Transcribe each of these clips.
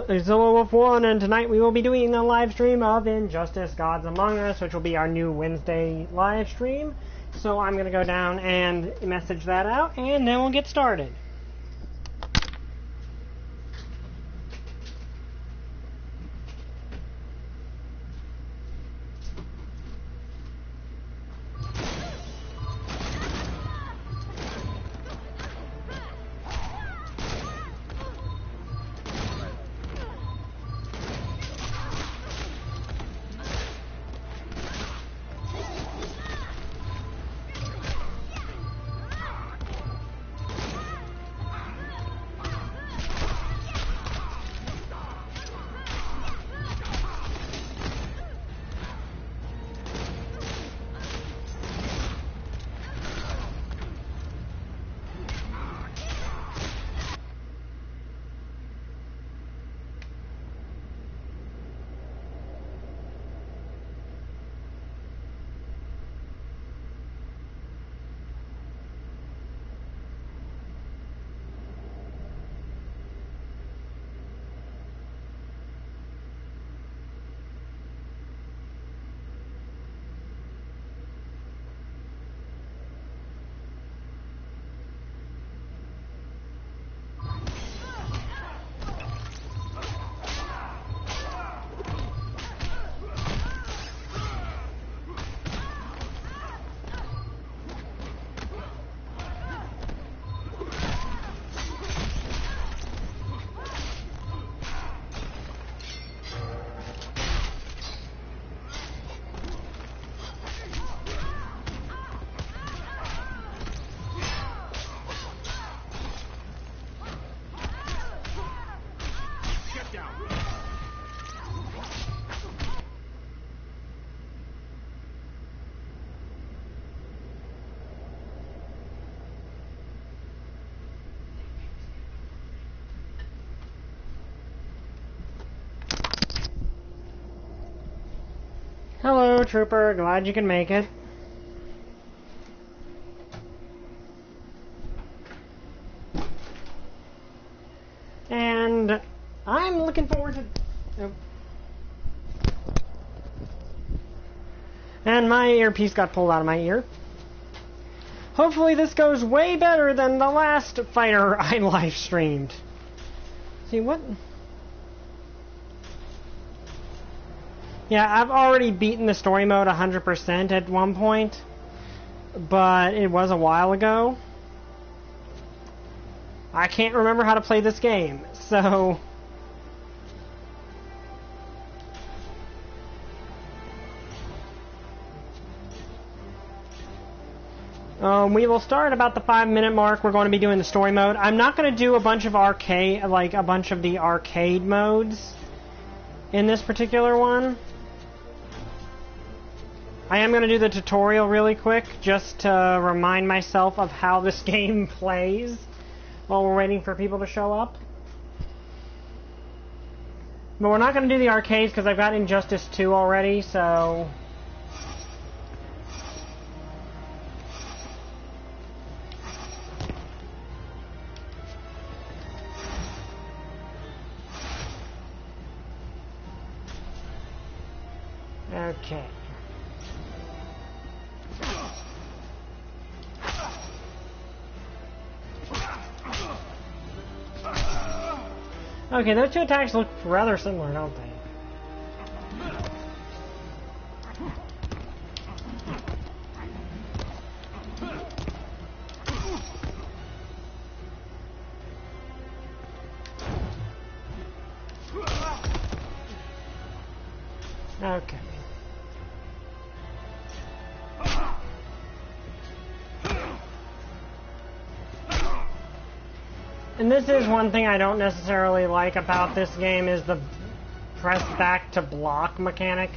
Wolf1, and tonight we will be doing a live stream of Injustice Gods Among Us, which will be our new Wednesday live stream. So I'm going to go down and message that out, and then we'll get started. Hello, Trooper. Glad you can make it. And I'm looking forward to... Oh. And my earpiece got pulled out of my ear. Hopefully this goes way better than the last fighter I live streamed. See, what... Yeah, I've already beaten the story mode 100% at one point, but it was a while ago. I can't remember how to play this game, so... We will start about the 5-minute mark. We're going to be doing the story mode. I'm not going to do a bunch of arcade, like a bunch of the arcade modes in this particular one. I am going to do the tutorial really quick, just to remind myself of how this game plays while we're waiting for people to show up. But we're not going to do the arcades because I've got Injustice 2 already, so... Okay. Okay, those two attacks look rather similar, don't they? Okay. And this is one thing I don't necessarily like about this game, is the press back to block mechanic.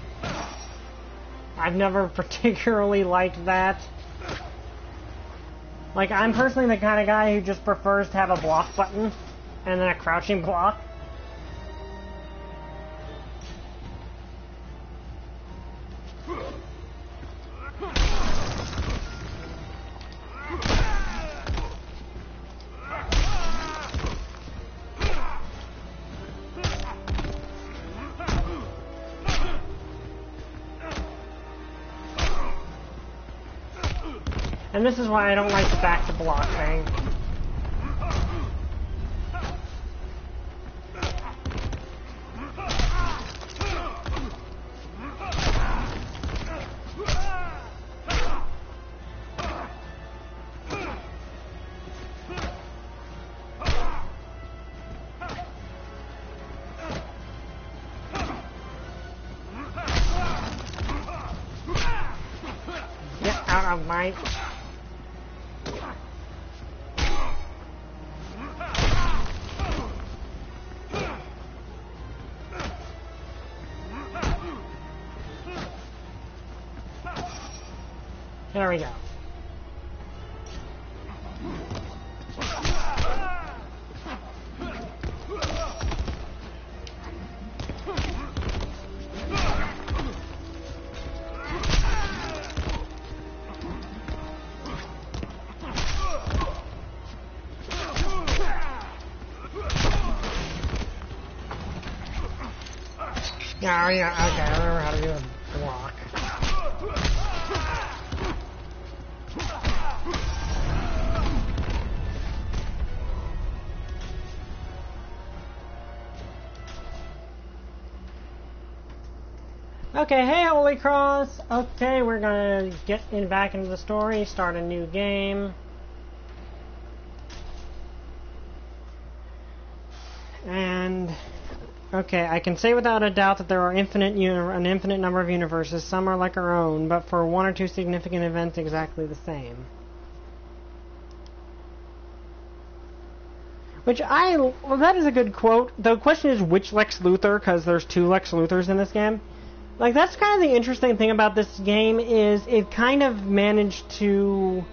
I've never particularly liked that. Like, I'm personally the kind of guy who just prefers to have a block button and then a crouching block. And this is why I don't like the back to block thing. Get out of my... There we go. Oh yeah, okay, I remember how to do a block. Okay, hey Holy Cross! Okay, we're gonna get back into the story, start a new game. And... okay, I can say without a doubt that there are an infinite number of universes. Some are like our own, but for one or two significant events exactly the same. Well, that is a good quote. The question is which Lex Luthor, because there's two Lex Luthors in this game. Like, that's kind of the interesting thing about this game, is it kind of managed to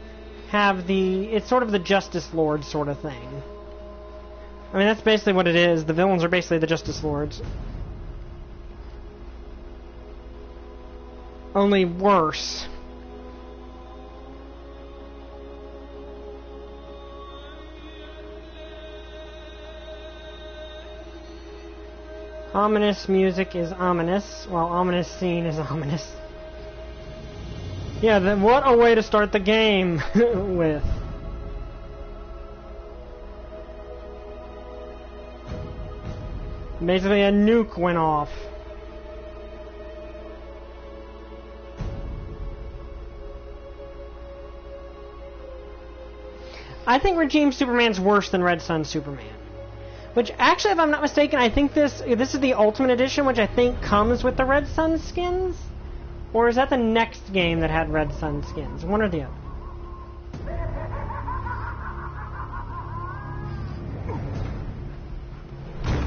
have it's sort of the Justice Lord sort of thing. I mean, that's basically what it is. The villains are basically the Justice Lords. Only worse. Ominous music is ominous, while ominous scene is ominous. Yeah, then what a way to start the game with. Basically a nuke went off. I think Regime Superman's worse than Red Sun Superman. Which, actually, if I'm not mistaken, I think this is the Ultimate Edition, which I think comes with the Red Sun skins? Or is that the next game that had Red Sun skins? One or the other.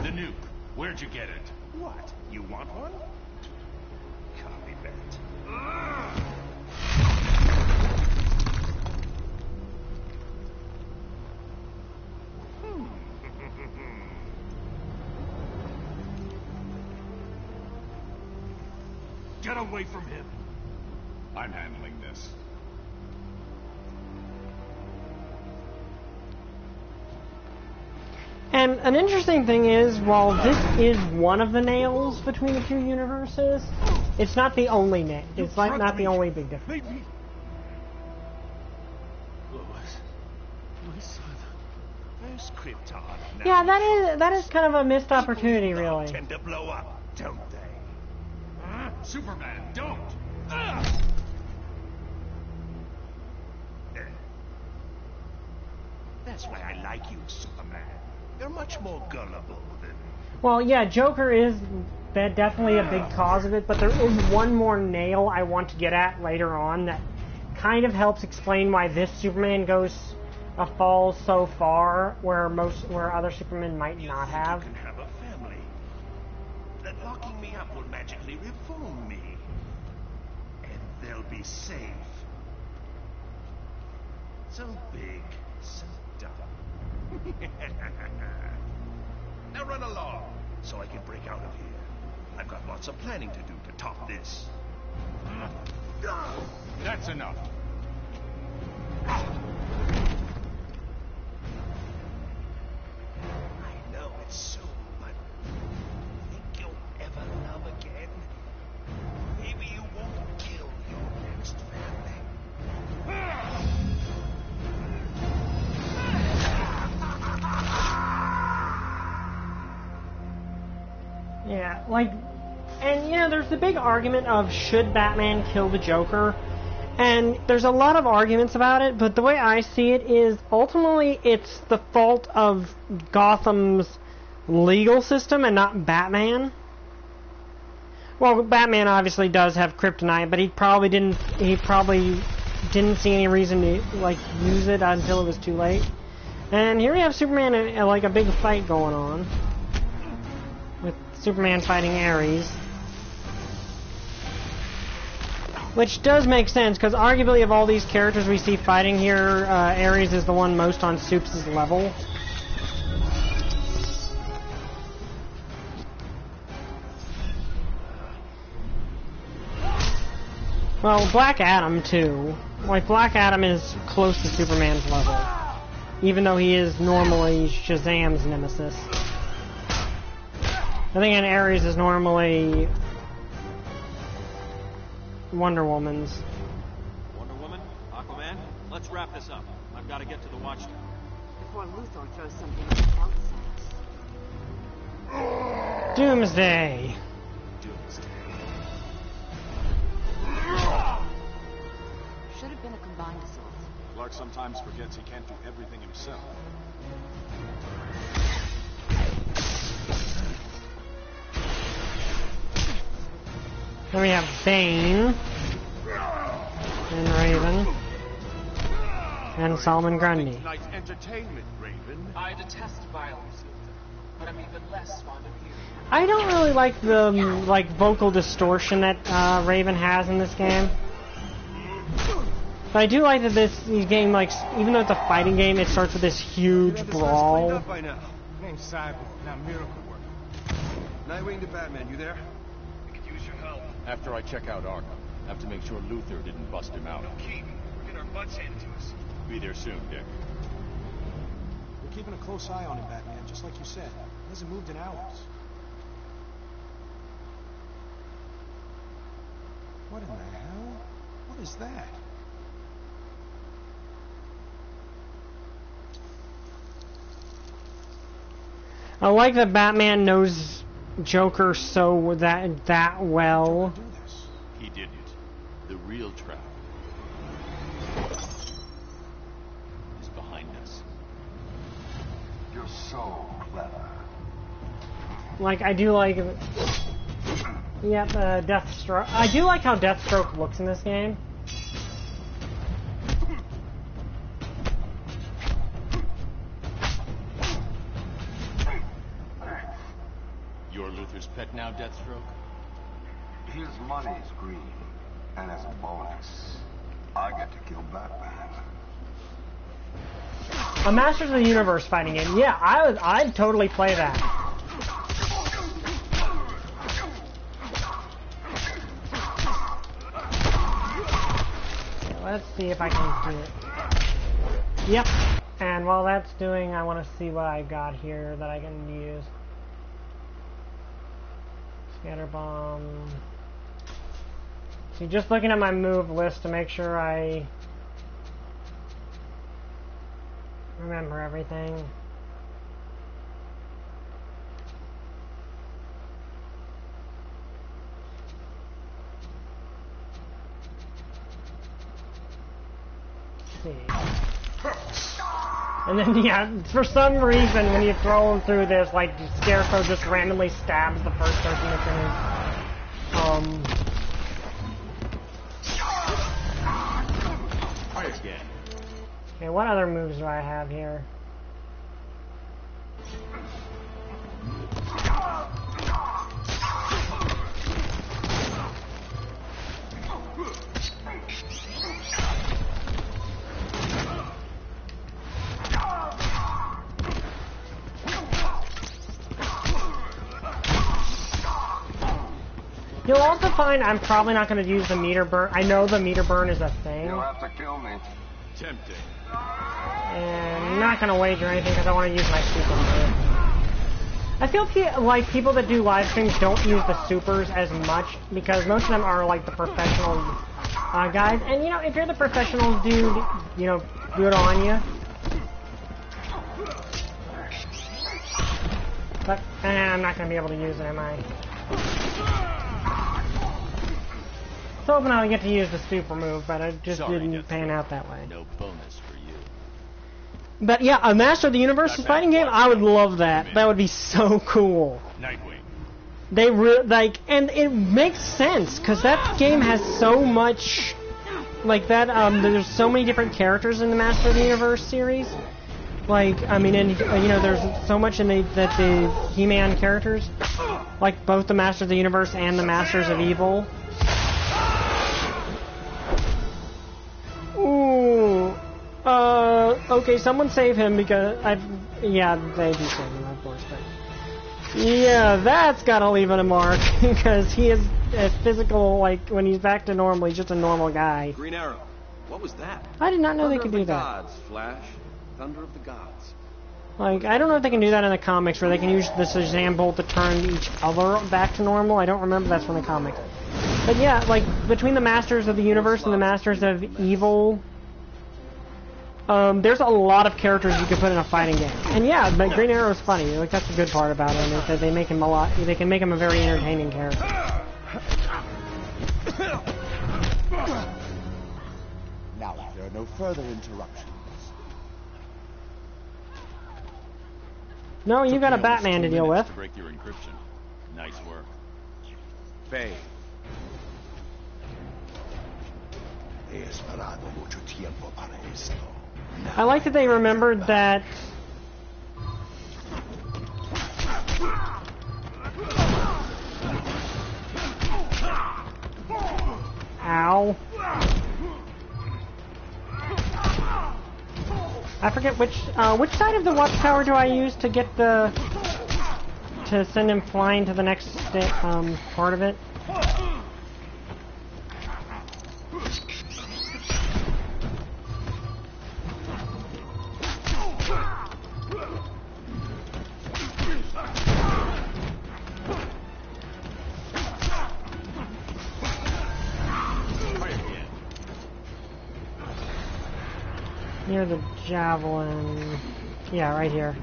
The nuke. Where'd you get it? What? You want one? Copy that. Get away from him. I'm handling this. And an interesting thing is, while this is one of the nails between the two universes, it's not the only nail. It's like not the only big difference. Maybe. Lois, my son. There's Krypton. Yeah, that is kind of a missed opportunity, really. Tend to blow up, don't they? Superman, don't! That's why I like you, Superman. You're much more gullible than... Well, yeah, Joker is definitely a big cause of it, but there is one more nail I want to get at later on that kind of helps explain why this Superman falls so far where other Supermen might not have. You can have a family. That locking me up will magically reform me. And they'll be safe. So big, so dumb. Now run along, so I can break out of here. I've got lots of planning to do to top this. That's enough. I know it's soon, but think you'll ever love again? Maybe you won't kill your next family. Yeah, like, and you know, there's the big argument of should Batman kill the Joker, and there's a lot of arguments about it, but the way I see it is ultimately it's the fault of Gotham's legal system and not Batman. Well, Batman obviously does have kryptonite, but he probably didn't see any reason to like use it until it was too late. And here we have Superman and like a big fight going on with Superman fighting Ares, which does make sense because arguably of all these characters we see fighting here, Ares is the one most on Supes' level. Well, Black Adam, too. Like, Black Adam is close to Superman's level, even though he is normally Shazam's nemesis. I think Ares is normally Wonder Woman's. Wonder Woman? Aquaman? Let's wrap this up. I've got to get to the watchtower. Before Luthor throws something else at us. Doomsday. Should have been a combined assault. Clark sometimes forgets he can't do everything himself. Then we have Bane, and Raven, and Solomon Grundy. Tonight's entertainment, Raven. I detest violence, but I'm even less fond of you. I don't really like the vocal distortion that Raven has in this game. But I do like that this game, like, even though it's a fighting game, it starts with this huge brawl. Name's Cyborg, not Miracle Worker. Nightwing to Batman, you there? I could use your help. After I check out Arkham, have to make sure Luthor didn't bust him out. No key. We're getting our butts handed to us. Be there soon, Dick. We're keeping a close eye on him, Batman, just like you said. He hasn't moved in hours. What in the hell? What is that? I like that Batman knows Joker so that well. Do this. He didn't. The real trap is behind us. You're so clever. Like, I do like... Yep, Deathstroke. I do like how Deathstroke looks in this game. You're Luthor's pet now, Deathstroke? His money's green, and as a bonus, I get to kill Batman. A Masters of the Universe fighting game. Yeah, I'd totally play that. Let's see if I can do it. Yep. And while that's doing, I want to see what I got here that I can use. Scatter bomb. See, just looking at my move list to make sure I remember everything. See. And then, yeah, for some reason, when you throw him through this, like, Scarecrow just randomly stabs the first person that's in his, Try again. Okay, what other moves do I have here? You'll also find I'm probably not going to use the meter burn. I know the meter burn is a thing. You'll have to kill me. Tempting. And I'm not going to wager anything because I want to use my super move. I feel like people that do live streams don't use the supers as much because most of them are like the professional guys. And you know, if you're the professional dude, you know, good on you. But I'm not going to be able to use it, am I? I was hoping I would get to use the super move, but it just didn't pan out that way. No bonus for you. But yeah, a Master of the Universe fighting game, I would love that. That would be so cool. Nightwing. They and it makes sense because that game has so much, like that. There's so many different characters in the Master of the Universe series. Like, I mean, and you know, there's so much in the He-Man characters, like both the Master of the Universe and the Masters of Evil. Ooh. Okay, someone save him because yeah, they do save him, of course, but yeah, that's gotta leave it a mark because he is a physical, like, when he's back to normal, he's just a normal guy. Green Arrow. What was that? I did not know they could do that. Gods, Flash. Thunder of the gods. Like, I don't know if they can do that in the comics where they can use the Shazam bolt to turn each other back to normal. I don't remember that's from the comics. But yeah, like, between the Masters of the Universe and the Masters of Evil, there's a lot of characters you can put in a fighting game. And yeah, but Green Arrow is funny. Like, that's the good part about him, is that they make him they can make him a very entertaining character. Now, if there are no further interruptions. No, you got a Batman to deal with. To break your encryption. Nice work. Faye. He esperado mucho tiempo para esto. I like that they remembered that. Ow. I forget which side of the watchtower do I use to get to send him flying to the next part of it. Near the javelin. Yeah, right here.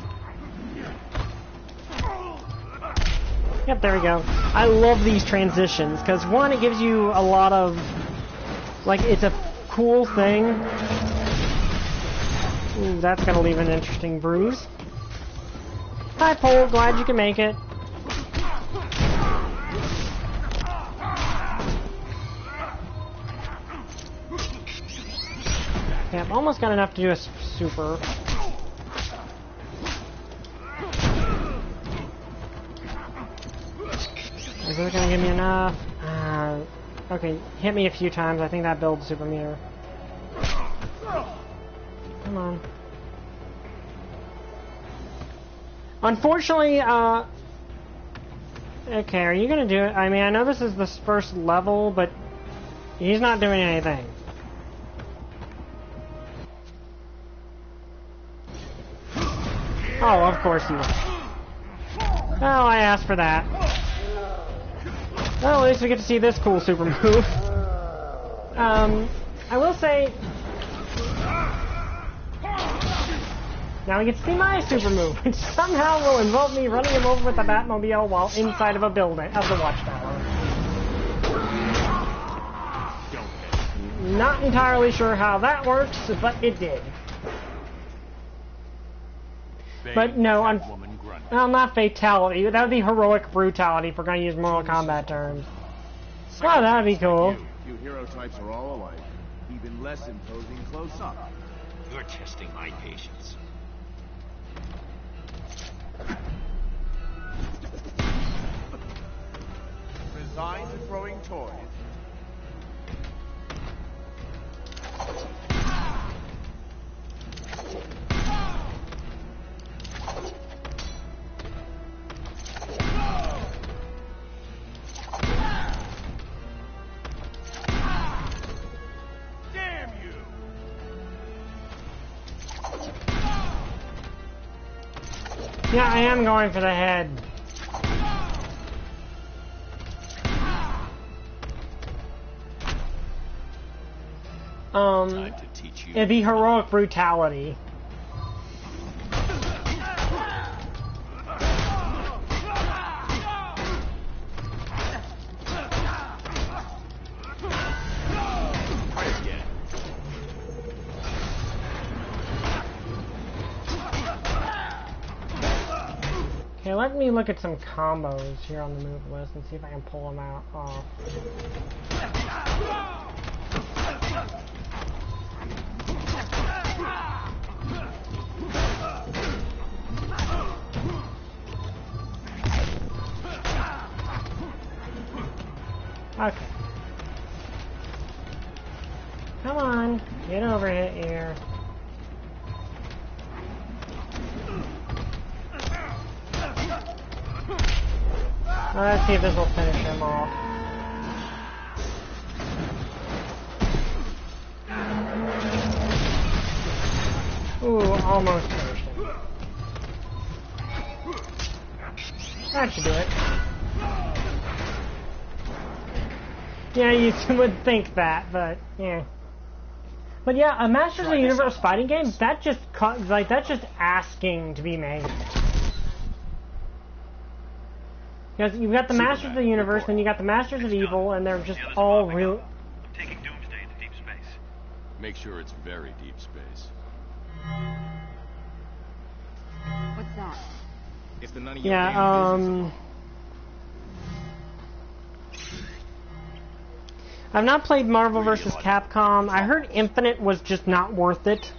Yep, there we go. I love these transitions, because one, it gives you a lot of, like, it's a cool thing. Ooh, that's gonna leave an interesting bruise. Hi, Pole, glad you can make it. Yep, almost got enough to do a super. Is it gonna give me enough? Okay, hit me a few times. I think that builds super meter. Come on. Unfortunately, okay, are you gonna do it? I mean, I know this is the first level, but he's not doing anything. Oh, of course you will. Oh, I asked for that. Well, at least we get to see this cool super move. I will say... Now we get to see my super move, which somehow will involve me running him over with a Batmobile while inside of a building, of the watchtower. Not entirely sure how that works, but it did. But no, well, not fatality. That would be heroic brutality if we're going to use Mortal Kombat terms. Oh, that would be cool. You hero types are all alike. Even less imposing close up. You're testing my patience. Resigned to throwing toys. Yeah, I am going for the head. It'd be heroic brutality. let me look at some combos here on the move list and see if I can pull them out off. Okay. Come on, get over here. Let's see if this will finish him off. Ooh, almost finished him. That should do it. Yeah, you would think that, but yeah. But yeah, a Masters of the Universe fighting game, that's just asking to be made. Because you've got the Masters of the Universe, and you got the Masters of Evil, and they're just all real. I'm taking Doomsday into deep space. Make sure it's very deep space. What's that? It's the none of your Yeah, damn business. I've not played Marvel vs. Capcom. I heard Infinite was just not worth it.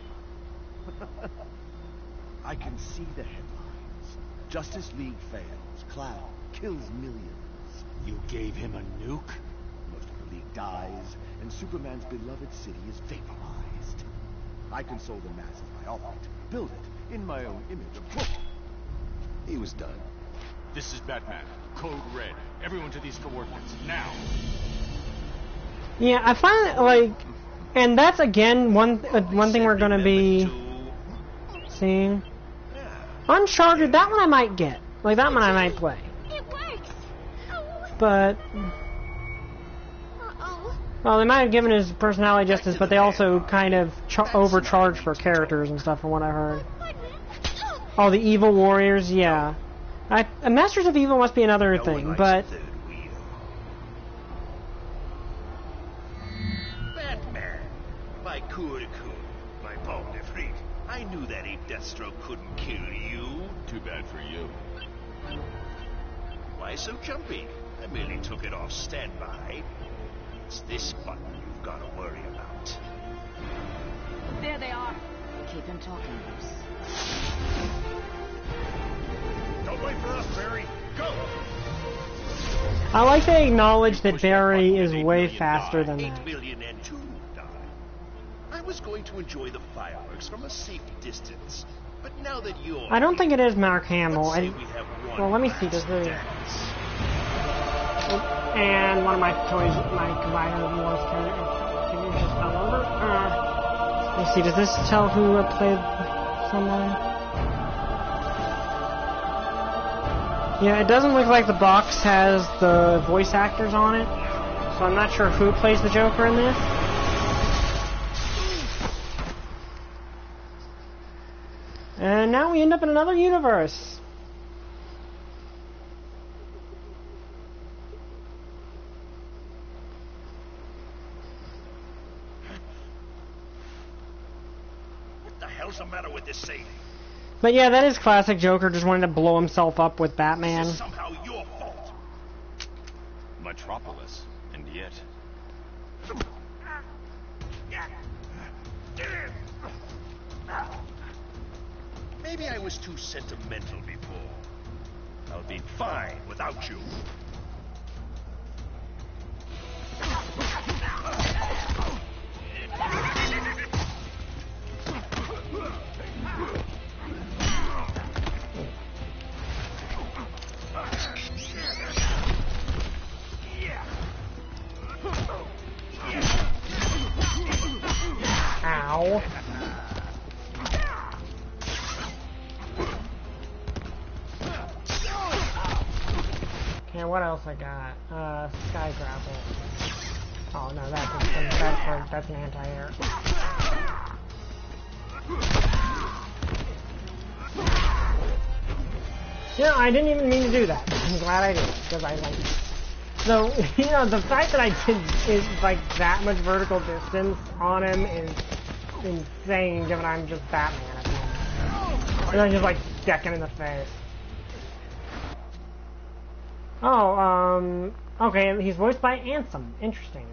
I can see the headlines. Justice League fails. Cloud kills millions. You gave him a nuke? Most of the League dies, and Superman's beloved city is vaporized. I console the masses by offering to build it in my own image, of course. He was done. This is Batman. Code Red. Everyone to these coordinates, now! Yeah, I find like, and that's again one thing we're gonna be seeing. Uncharted, that one I might get. Like that one I might play. It works. But well, they might have given his personality justice, but they also kind of overcharged for characters and stuff, from what I heard. Oh, the Evil Warriors, yeah. Masters of Evil must be another thing, but. My coup de coup, my bon de fric. I knew that ape Deathstroke couldn't kill you. Too bad for you. Why so jumpy? I merely took it off standby. It's this button you've got to worry about. There they are. Keep him talking, Bruce. Don't wait for us, Barry. Go! I like to acknowledge that Barry is way faster than that. 8 million and 2 die. I was going to enjoy the fireworks from a safe distance, but now that you're... I don't think it is Mark Hamill. Well, let me see. Does the... And one of my toys, my combiner was can you just fell over? Let me see. Does this tell who played someone? Yeah, it doesn't look like the box has the voice actors on it, so I'm not sure who plays the Joker in this. And now we end up in another universe. What the hell's the matter with this thing? But yeah, that is classic Joker, just wanting to blow himself up with Batman. This is somehow your fault. Metropolis, and yet... Maybe I was too sentimental before. I'll be fine without you. Ow. Okay, what else I got? Sky grapple. Oh no, that's an anti-air. Yeah, I didn't even mean to do that. I'm glad I did, because I like it. So, you know, the fact that I did is like that much vertical distance on him is insane, given I'm just Batman at the moment. And I'm just like decking in the face. Oh, okay, he's voiced by Ansem. Interesting.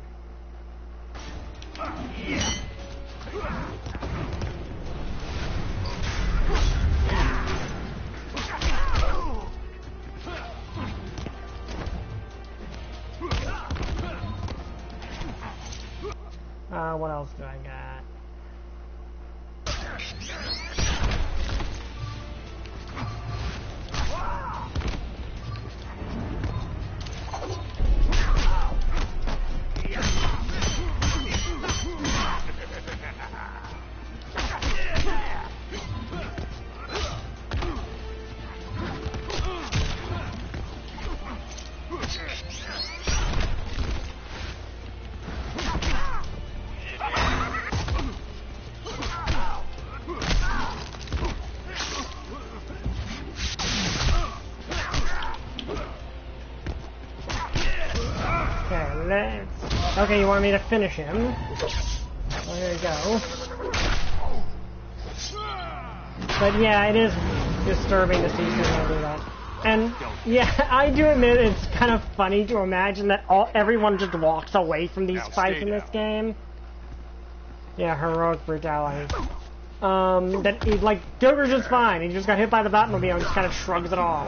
What else do I got? Okay, you want me to finish him? Well, there you go. But yeah, it is disturbing to see people do that. And yeah, I do admit it's kind of funny to imagine that everyone just walks away from these fights in this game. Yeah, heroic brutality. That he, like, Joker's just fine. He just got hit by the Batmobile and just kind of shrugs it off.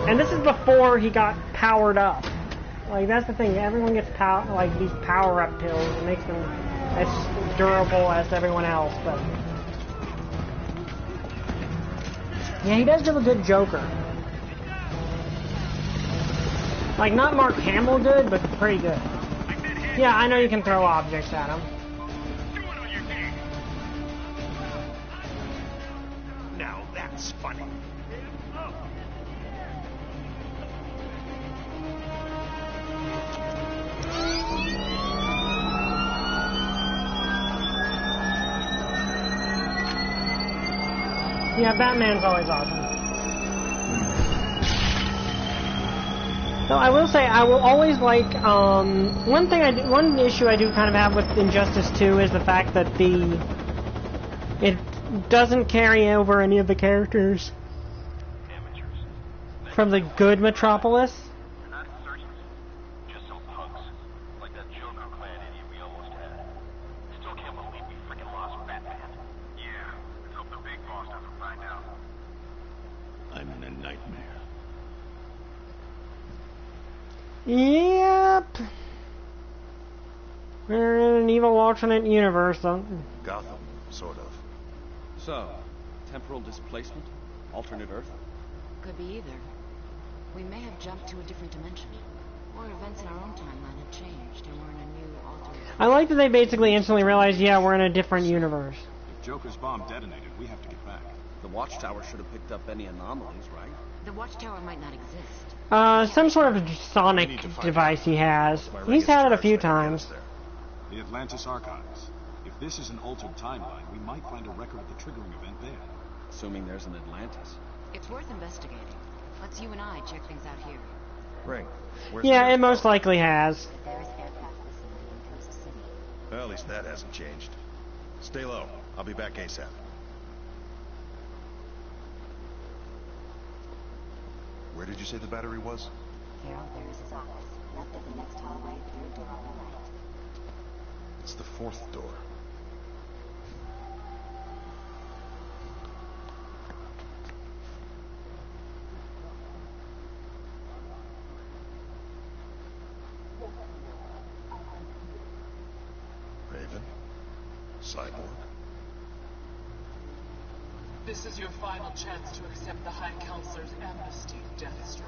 And this is before he got powered up. Like, that's the thing. Everyone gets these power-up pills. It makes them as durable as everyone else, but... Yeah, he does do a good Joker. Like, not Mark Hamill good, but pretty good. Yeah, I know you can throw objects at him. Now that's funny. Yeah, Batman's always awesome. So I will say, I will always like, one issue I do kind of have with Injustice 2 is the fact that it doesn't carry over any of the characters from the good Metropolis. Yep. We're in an evil alternate universe, though. Gotham, sort of. So, temporal displacement? Alternate Earth? Could be either. We may have jumped to a different dimension. Or events in our own timeline have changed, and we're in a new alternate... I like that they basically instantly realize, yeah, we're in a different universe. If Joker's bomb detonated, we have to get back. The Watchtower should have picked up any anomalies, right? The Watchtower might not exist. Some sort of sonic device he has. He's had it a few times. The Atlantis Archives. If this is an altered timeline, we might find a record of the triggering event there. Assuming there's an Atlantis. It's worth investigating. Let's you and I check things out here. Ring. Yeah, it most likely has. There is aircraft vicinity in Coast City. Well, at least that hasn't changed. Stay low. I'll be back ASAP. Where did you say the battery was? Carol, there is his office. Left of the next hallway, third door on the right. It's the fourth door. Raven? Cyborg? This is your final chance to accept the High Counselor's amnesty, Deathstroke.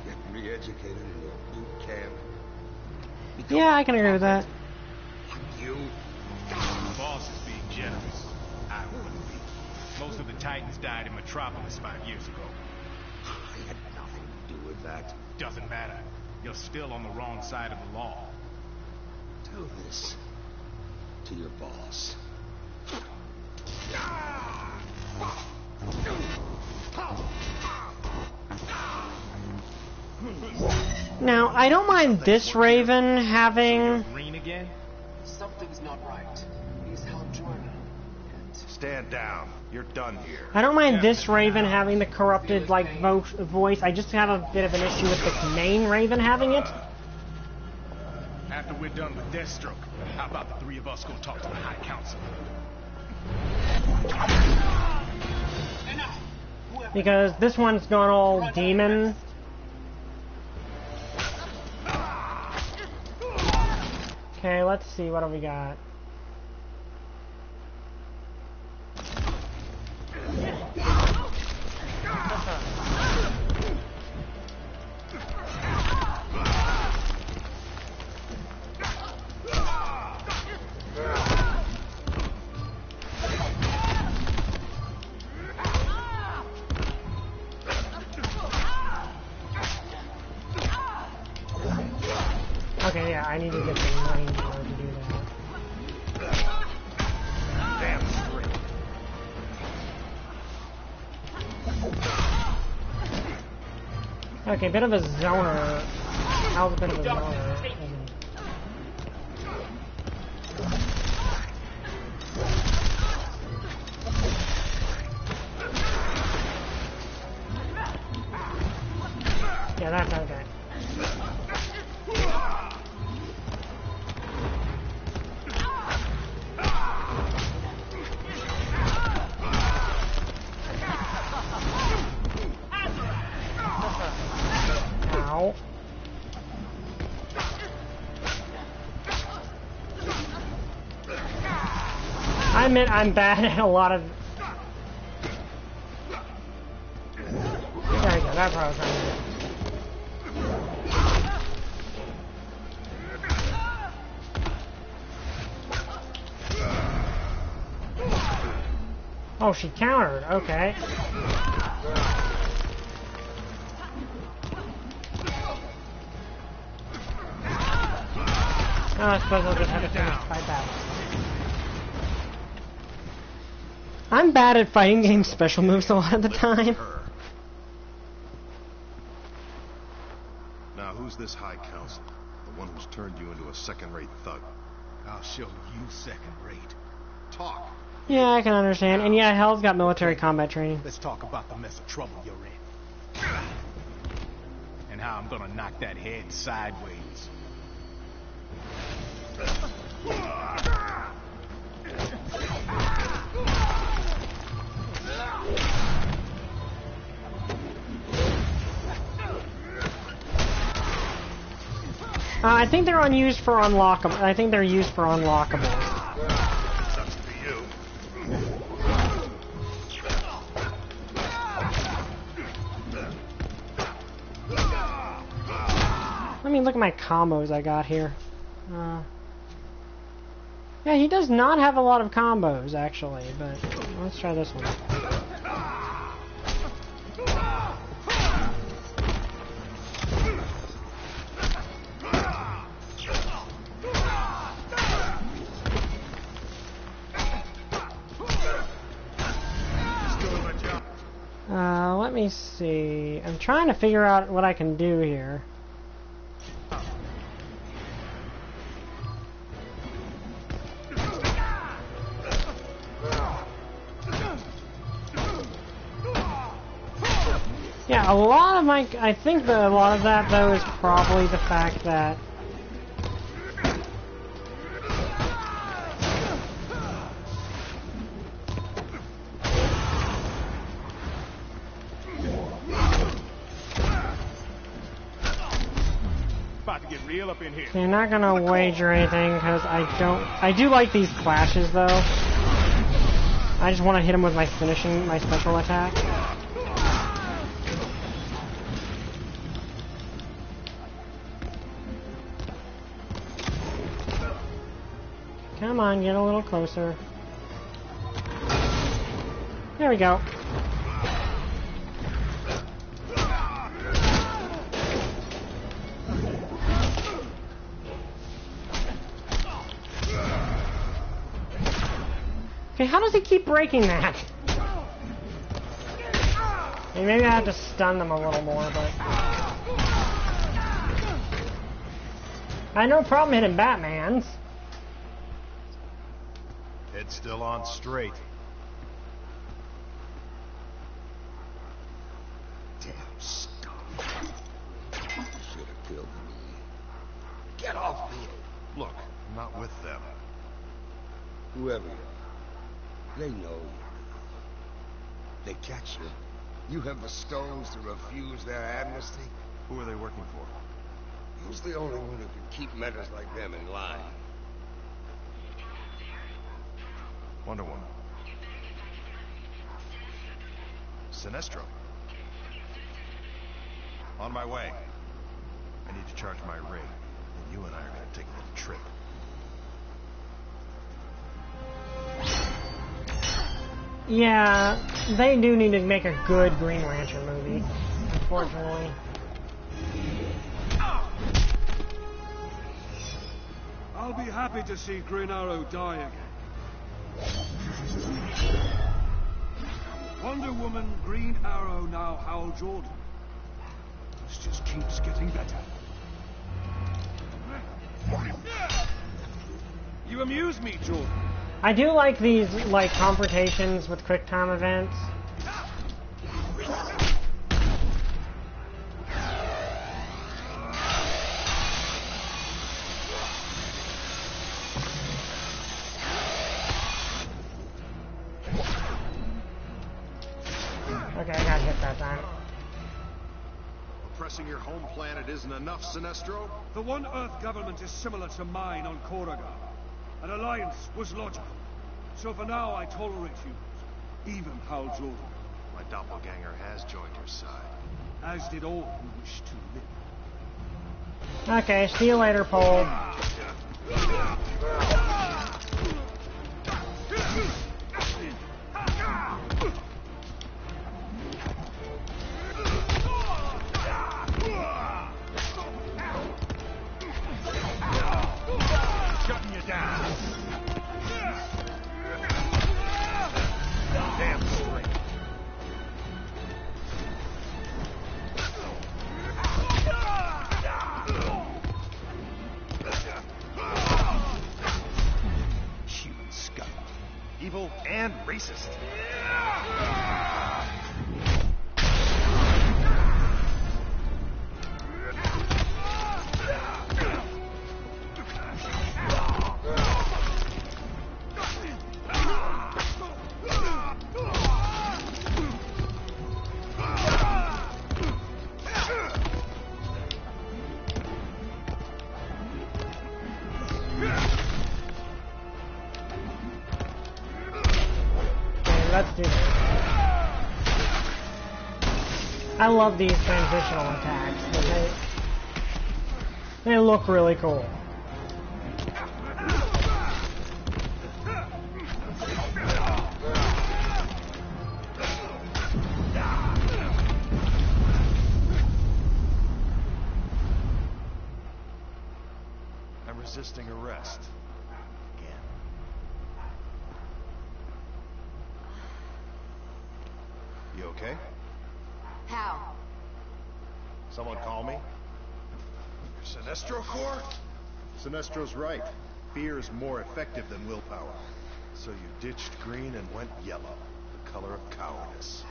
Get re-educated in your boot camp? Yeah, I can agree with that. You? The boss is being generous. I wouldn't be. Most of the Titans died in Metropolis 5 years ago. I had nothing to do with that. Doesn't matter. You're still on the wrong side of the law. Tell this to your boss. Now, I don't mind this Raven having... Green again? Something's not right. He's Hal Jordan, and... Stand down. You're done here. I don't mind this Raven having the corrupted, like, voice. I just have a bit of an issue with the main Raven having it. After we're done with Deathstroke, how about the three of us go talk to the High Council? Because this one's gone all demon. Okay, let's see, what do we got? Okay, yeah, I need to get the range in order to do that. Damn straight. Okay, bit of a zoner. That was a bit of a zoner. Yeah, that's okay. Ow. I admit I'm bad at a lot of... There we go, that's what I was trying to do. Oh, she countered, okay. Oh, I suppose I'll just have to finish fight that. I'm bad at fighting game special moves a lot of the time. Now, who's this High Council? The one who's turned you into a second-rate thug? I'll show you second-rate. Talk. Yeah, I can understand. And yeah, Hell's got military combat training. Let's talk about the mess of trouble you're in. And how I'm gonna knock that head sideways. I think they're unused for unlockable. I think they're used for unlockable. Sucks to be you. Let me look at my combos I got here. Yeah, he does not have a lot of combos, actually, but let's try this one. Let me see. I'm trying to figure out what I can do here. Yeah, a lot of my... I think that a lot of that, though, is probably the fact that... About to get real up in here. Okay, I'm not gonna wager anything, because I do like these clashes, though. I just want to hit him with my special attack. Come on, get a little closer. There we go. Okay, how does he keep breaking that? Okay, maybe I have to stun them a little more, but... I had no problem hitting Batman's. Head still on straight. them. Whoever you are, they know you. They catch you. You have the stones to refuse their amnesty? Who are they working for? Who's the only one who can keep metas like them in line? Wonder Woman. Sinestro. On my way. I need to charge my rig, and you and I are going to take a little trip. Yeah, they do need to make a good Green Lantern movie, unfortunately. I'll be happy to see Green Arrow die again. Wonder Woman, Green Arrow, now Hal Jordan. This just keeps getting better. You amuse me, Jordan. I do like these, like, confrontations with quick time events. Okay, I got hit that time. Oppressing your home planet isn't enough, Sinestro? The One Earth government is similar to mine on Koragar. An alliance was logical. So for now, I tolerate you. Even Hal Jordan. My doppelganger has joined your side. As did all who wish to live. Okay, see you later, Pole. Shutting you down. Damn straight. Human scum. Evil and racist. Let's do this. I love these transitional attacks. They look really cool. I'm resisting arrest. Again. You okay? How? Someone call me? Your Sinestro Corps? Sinestro's right. Fear is more effective than willpower. So you ditched green and went yellow, the color of cowardice.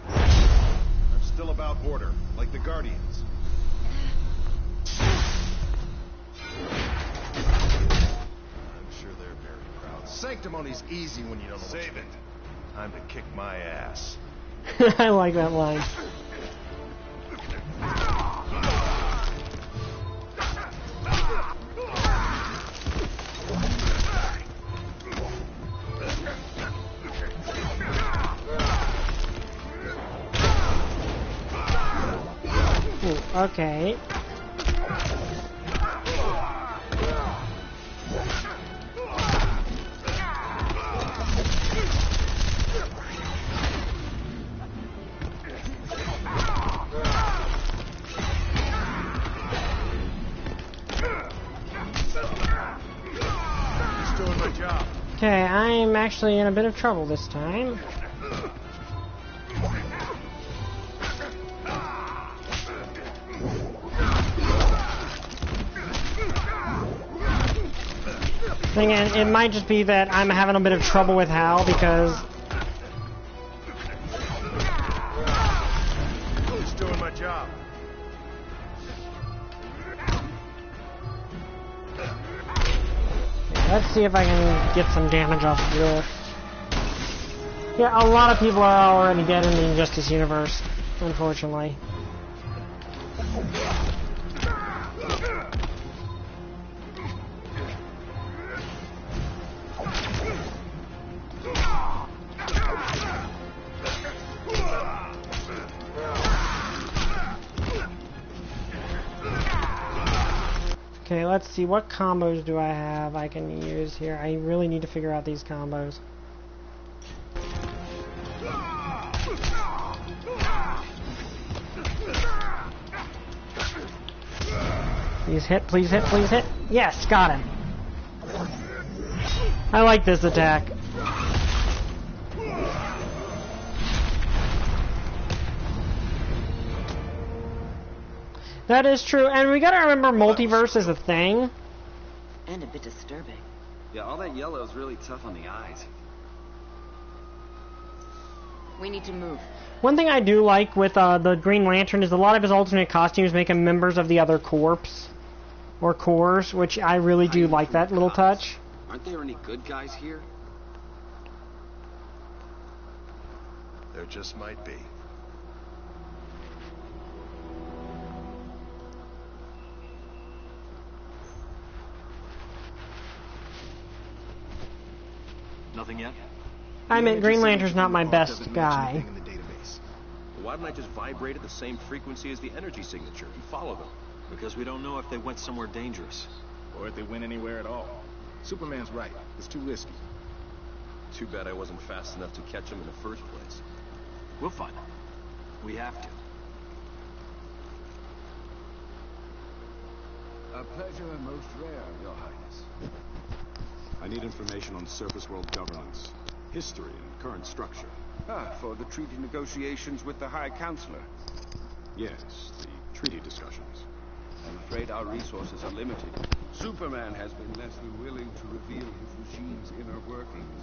I'm still about order, like the Guardians. I'm sure they're very proud. Sanctimony's easy when you don't know. Save it. Time to kick my ass. I like that line. Ooh, okay. Okay, I'm actually in a bit of trouble this time. Again, it might just be that I'm having a bit of trouble with Hal because... Just doing my job. Let's see if I can get some damage off of this. Yeah, a lot of people are already dead in the Injustice universe, unfortunately. Okay, let's see, what combos do I have I can use here? I really need to figure out these combos. Please hit, please hit, please hit. Yes, got him. I like this attack. That is true, and we gotta remember multiverse is a thing. And a bit disturbing. Yeah, all that yellow is really tough on the eyes. We need to move. One thing I do like with the Green Lantern is a lot of his alternate costumes make him members of the other corps. Or corps, which I really do like that little touch. Aren't there any good guys here? There just might be. Nothing yet? I meant Green Lantern's not my best guy. Why didn't I just vibrate at the same frequency as the energy signature and follow them? Because we don't know if they went somewhere dangerous. Or if they went anywhere at all. Superman's right. It's too risky. Too bad I wasn't fast enough to catch them in the first place. We'll find them. We have to. A pleasure most rare, Your Highness. I need information on surface world governance, history, and current structure. For the treaty negotiations with the High Counselor. Yes, the treaty discussions. I'm afraid our resources are limited. Superman has been less than willing to reveal his regime's inner workings.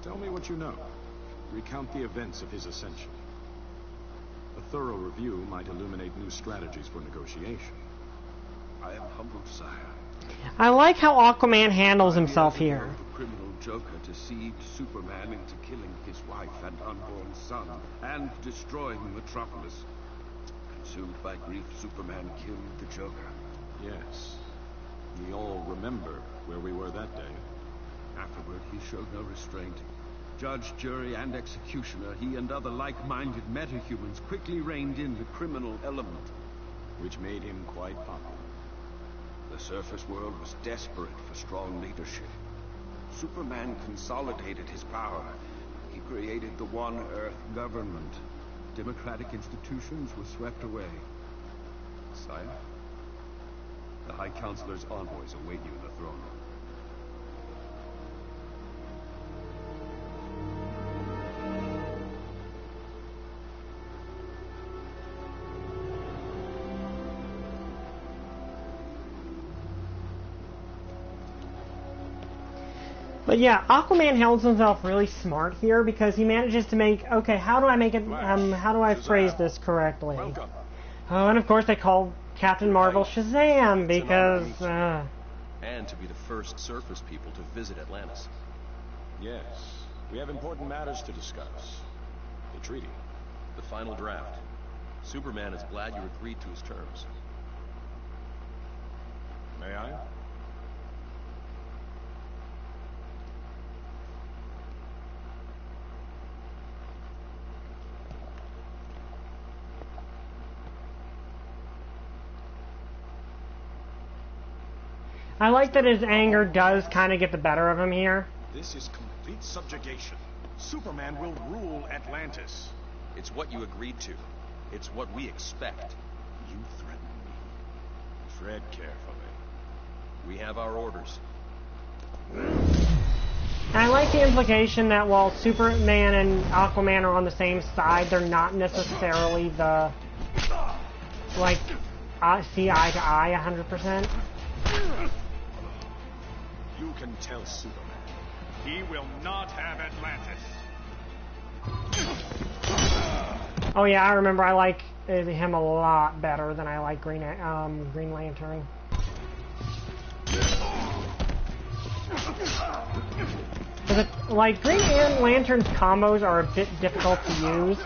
Tell me what you know. Recount the events of his ascension. A thorough review might illuminate new strategies for negotiation. I am humbled, sire. I like how Aquaman handles himself here. The criminal Joker deceived Superman into killing his wife and unborn son, and destroying Metropolis. Consumed by grief, Superman killed the Joker. Yes. We all remember where we were that day. Afterward, he showed no restraint. Judge, jury, and executioner, he and other like-minded metahumans quickly reined in the criminal element. Which made him quite popular. The surface world was desperate for strong leadership. Superman consolidated his power. He created the One Earth government. Democratic institutions were swept away. Sire, the High Counselor's envoys await you in the throne room. But yeah, Aquaman handles himself really smart here because he manages to make, okay, how do I make it, how do I phrase this correctly? Oh, and of course they call Captain Marvel Shazam because, And to be the first surface people to visit Atlantis. Yes, we have important matters to discuss. The treaty. The final draft. Superman is glad you agreed to his terms. May I? I like that his anger does kind of get the better of him here. This is complete subjugation. Superman will rule Atlantis. It's what you agreed to. It's what we expect. You threaten me. Tread carefully. We have our orders. And I like the implication that while Superman and Aquaman are on the same side, they're not necessarily the, like, see eye to eye 100%. You can tell Superman. He will not have Atlantis. Oh yeah, I remember I like him a lot better than I like Green Lantern. Like, Green Lantern's combos are a bit difficult to use.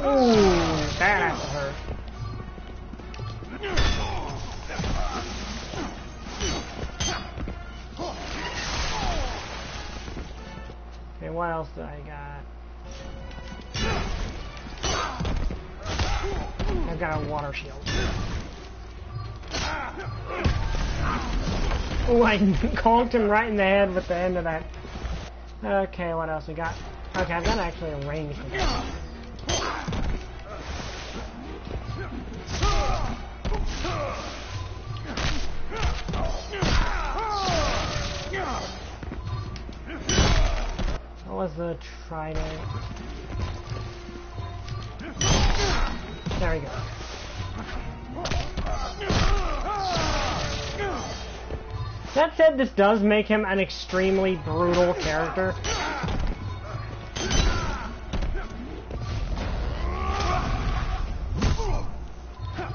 Ooh, that has to hurt. Okay, what else do I got? I've got a water shield. Oh, I conked him right in the head with the end of that. Okay, what else we got? Okay, I've got actually a range. What was the trident? There we go. That said, this does make him an extremely brutal character.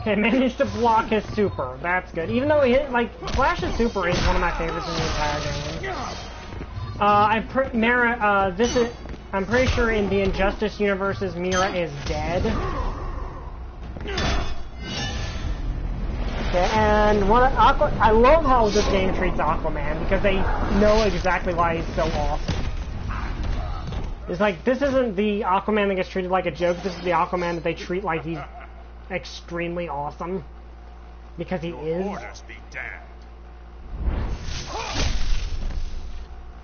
Okay, managed to block his super. That's good. Even though he hit, like, Flash's super is one of my favorites in the entire game. I'm pretty sure in the Injustice universes, Mira is dead. Okay, and I love how this game treats Aquaman, because they know exactly why he's so awesome. It's like, this isn't the Aquaman that gets treated like a joke, this is the Aquaman that they treat like he's extremely awesome. Because he is. Orders be damned.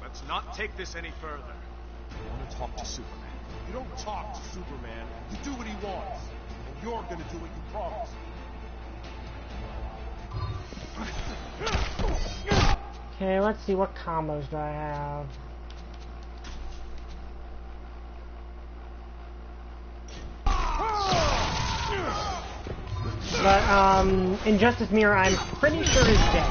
Let's not take this any further. I want to talk to Superman. You don't talk to Superman. You do what he wants. And you're gonna do what you promised. Okay, let's see, what combos do I have? But, Injustice Mirror, I'm pretty sure is dead.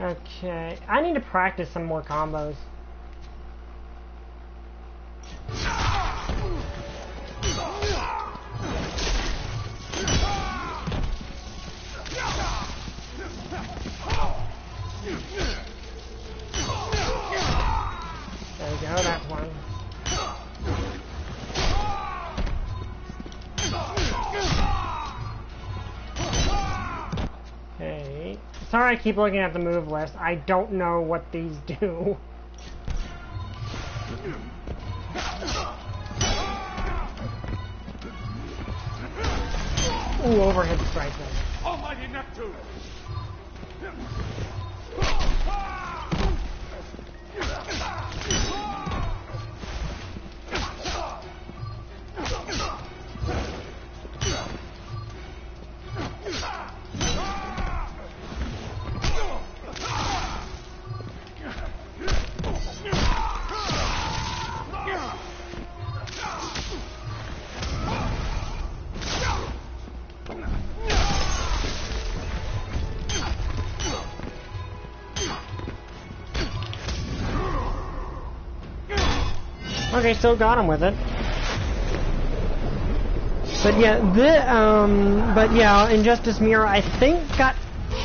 Okay, I need to practice some more combos. There we go, that's one. Okay. Sorry I keep looking at the move list. I don't know what these do. Ooh, overhead strike there. Almighty Neptune! Okay, still got him with it. But yeah, Injustice Mirror, I think, got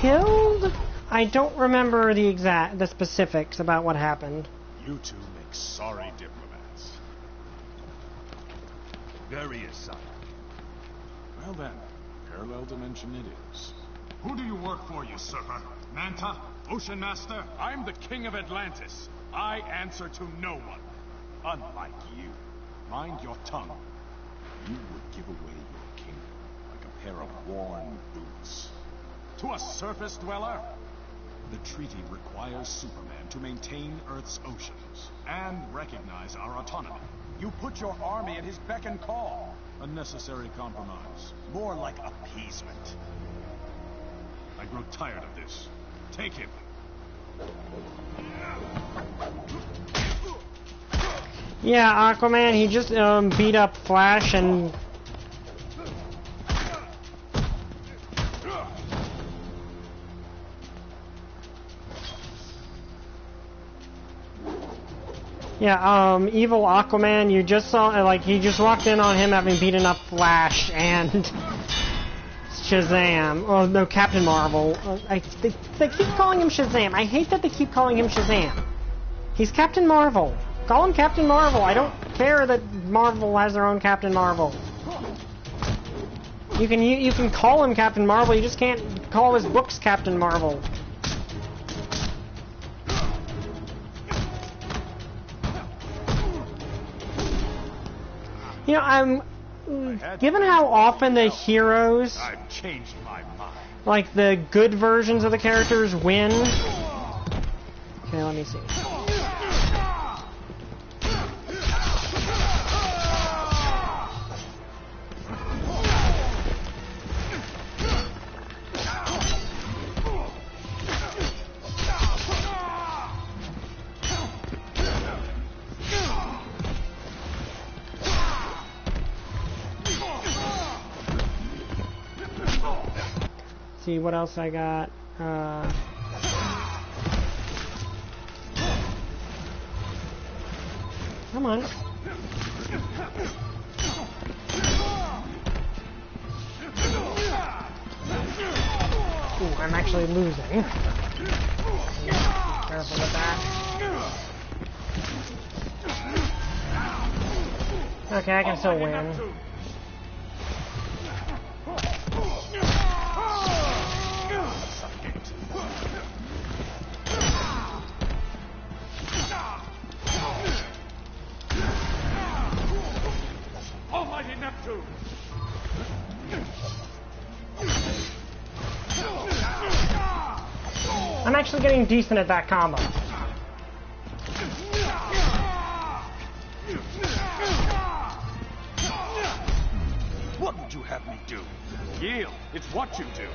killed? I don't remember the specifics about what happened. You two make sorry diplomats. There he is, son. Well then, parallel dimension it is. Who do you work for, you server? Manta? Ocean Master? I'm the king of Atlantis. I answer to no one. Unlike you. Mind your tongue. You would give away your kingdom like a pair of worn boots. To a surface dweller? The treaty requires Superman to maintain Earth's oceans and recognize our autonomy. You put your army at his beck and call. A necessary compromise. More like appeasement. I grow tired of this. Take him. Yeah, Aquaman, he just beat up Flash and Yeah, evil Aquaman, you just saw, like, he just walked in on him having beaten up Flash and Shazam. Oh, no, Captain Marvel. They keep calling him Shazam. I hate that they keep calling him Shazam. He's Captain Marvel. Call him Captain Marvel. I don't care that Marvel has their own Captain Marvel. You can call him Captain Marvel, you just can't call his books Captain Marvel. You know, given how often the heroes, I've changed my mind. like the good versions of the characters, win. Okay, let me see. See what else I got. Come on. Ooh, I'm actually losing. Be careful with that. Okay, I can still win. Almighty Neptune! I'm actually getting decent at that combo. What would you have me do? Yield. It's what you do.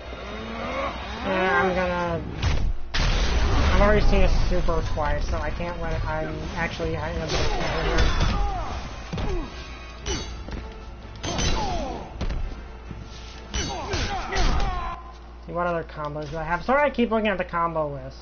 Yeah, I've already seen a super twice, so I can't let it. I'm actually in a bit of trouble here. See, what other combos do I have? Sorry, I keep looking at the combo list.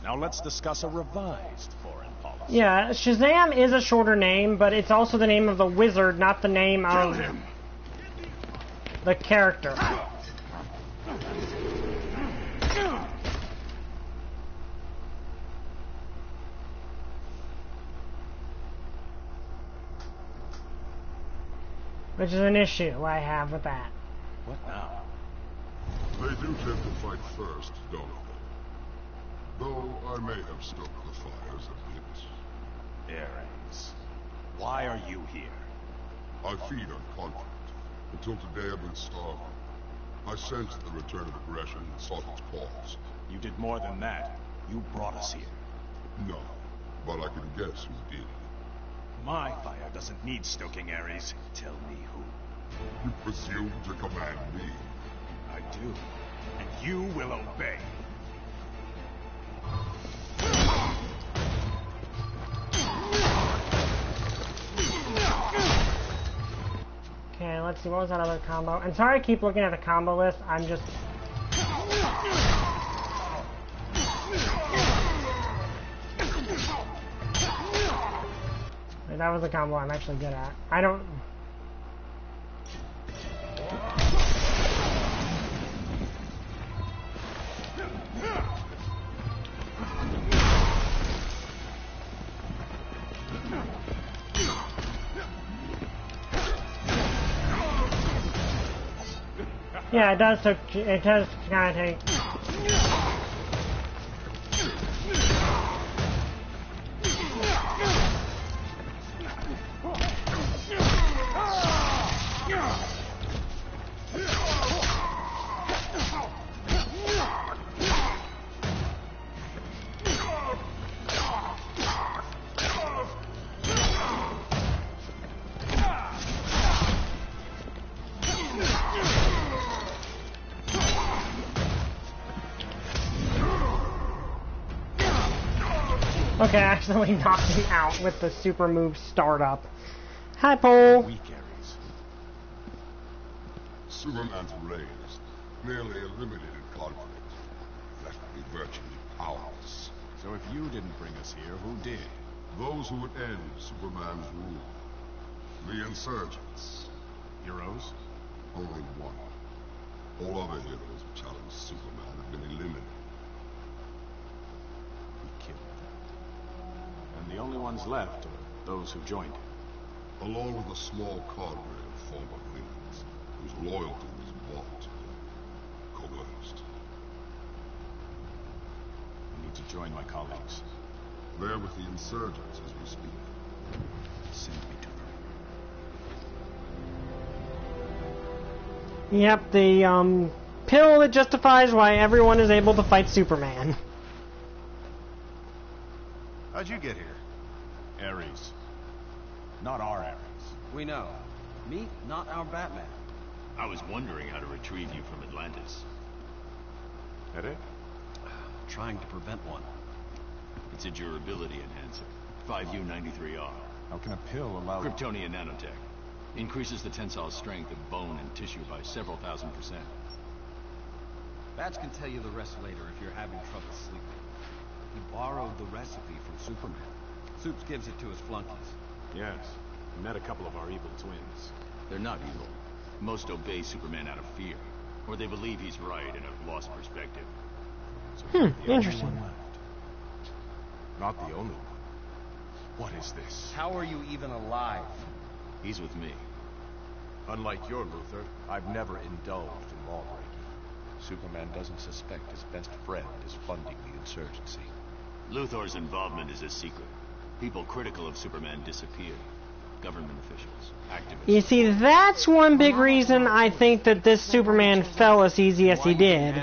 Now let's discuss a revised foreign policy. Yeah, Shazam is a shorter name, but it's also the name of the wizard, not the name of the character. Which is an issue I have with that. What now? They do tend to fight first, don't they? Though I may have stoked the fires a bit. Ares, why are you here? I feed on conflict. Until today I've been starving. I sensed the return of aggression and sought its cause. You did more than that. You brought us here. No, but I can guess who did. My fire doesn't need stoking, Ares. Tell me who. You presume to command me? I do. And you will obey. Okay, let's see, what was that other combo? And sorry I keep looking at the combo list, I'm just... Wait, that was a combo I'm actually good at. I don't... Yeah, it does kind of take... Okay, I accidentally knocked him out with the super move startup. Hi, Paul. Weak, Ares. Superman's raised, nearly eliminated conflict, left me virtually powerless. So if you didn't bring us here, who did? Those who would end Superman's rule. The insurgents. Heroes? Only one. All other heroes who challenged Superman have been eliminated. He killed them. And the only ones left are those who joined him. Along with a small cadre of former villains, whose loyalty was bought, coerced. I need to join my colleagues. They're with the insurgents as we speak. Send me to them. Yep, the pill that justifies why everyone is able to fight Superman. How'd you get here? Ares. Not our Ares. We know. Meet not our Batman. I was wondering how to retrieve you from Atlantis. Headache? Trying to prevent one. It's a durability enhancer. 5U93R. How can a pill allow... Kryptonian nanotech. Increases the tensile strength of bone and tissue by several thousand %. Bats can tell you the rest later if you're having trouble sleeping. He borrowed the recipe from Superman. Supes gives it to his flunkies. Yes. I met a couple of our evil twins. They're not evil. Most obey Superman out of fear. Or they believe he's right and have lost perspective. So interesting. Not the only one. What is this? How are you even alive? He's with me. Unlike your Luthor, I've never indulged in lawbreaking. Superman doesn't suspect his best friend is funding the insurgency. Luthor's involvement is a secret. People critical of Superman disappeared. Government officials, activists... You see, that's one big reason I think that this Superman fell as easy as he did.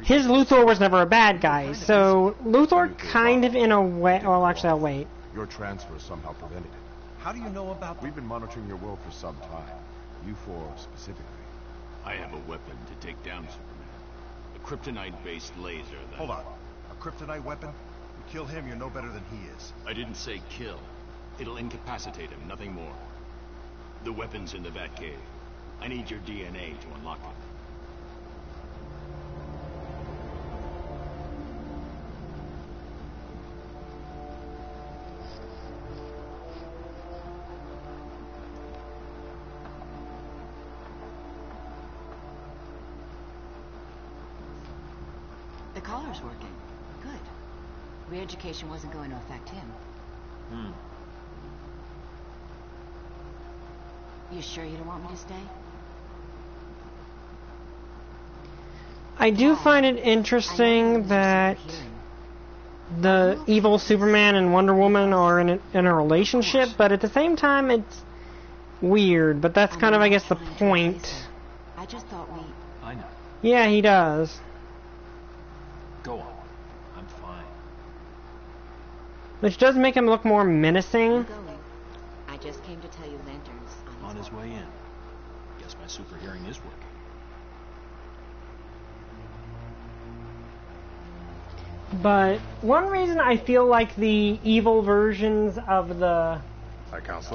His Luthor was never a bad guy, so Luthor kind of in a way... Well, actually, I'll wait. Your transfer somehow prevented it. How do you know about... We've been monitoring your world for some time. You four specifically. I have a weapon to take down Superman. A kryptonite-based laser that... Hold on. A kryptonite weapon? You kill him, you're no better than he is. I didn't say kill. It'll incapacitate him, nothing more. The weapon's in the Batcave. I need your DNA to unlock it. The collar's working. Good. Re-education wasn't going to affect him. You sure you don't want me to stay? I do find it interesting that the evil Superman and Wonder Woman are in a relationship, but at the same time it's weird, but that's kind of, I guess, the point. I just thought we... I know. Yeah, he does. Go on. I'm fine. Which does make him look more menacing. I just came to tell you Lantern's on his way in. Guess my super hearing is working. But one reason I feel like the evil versions of the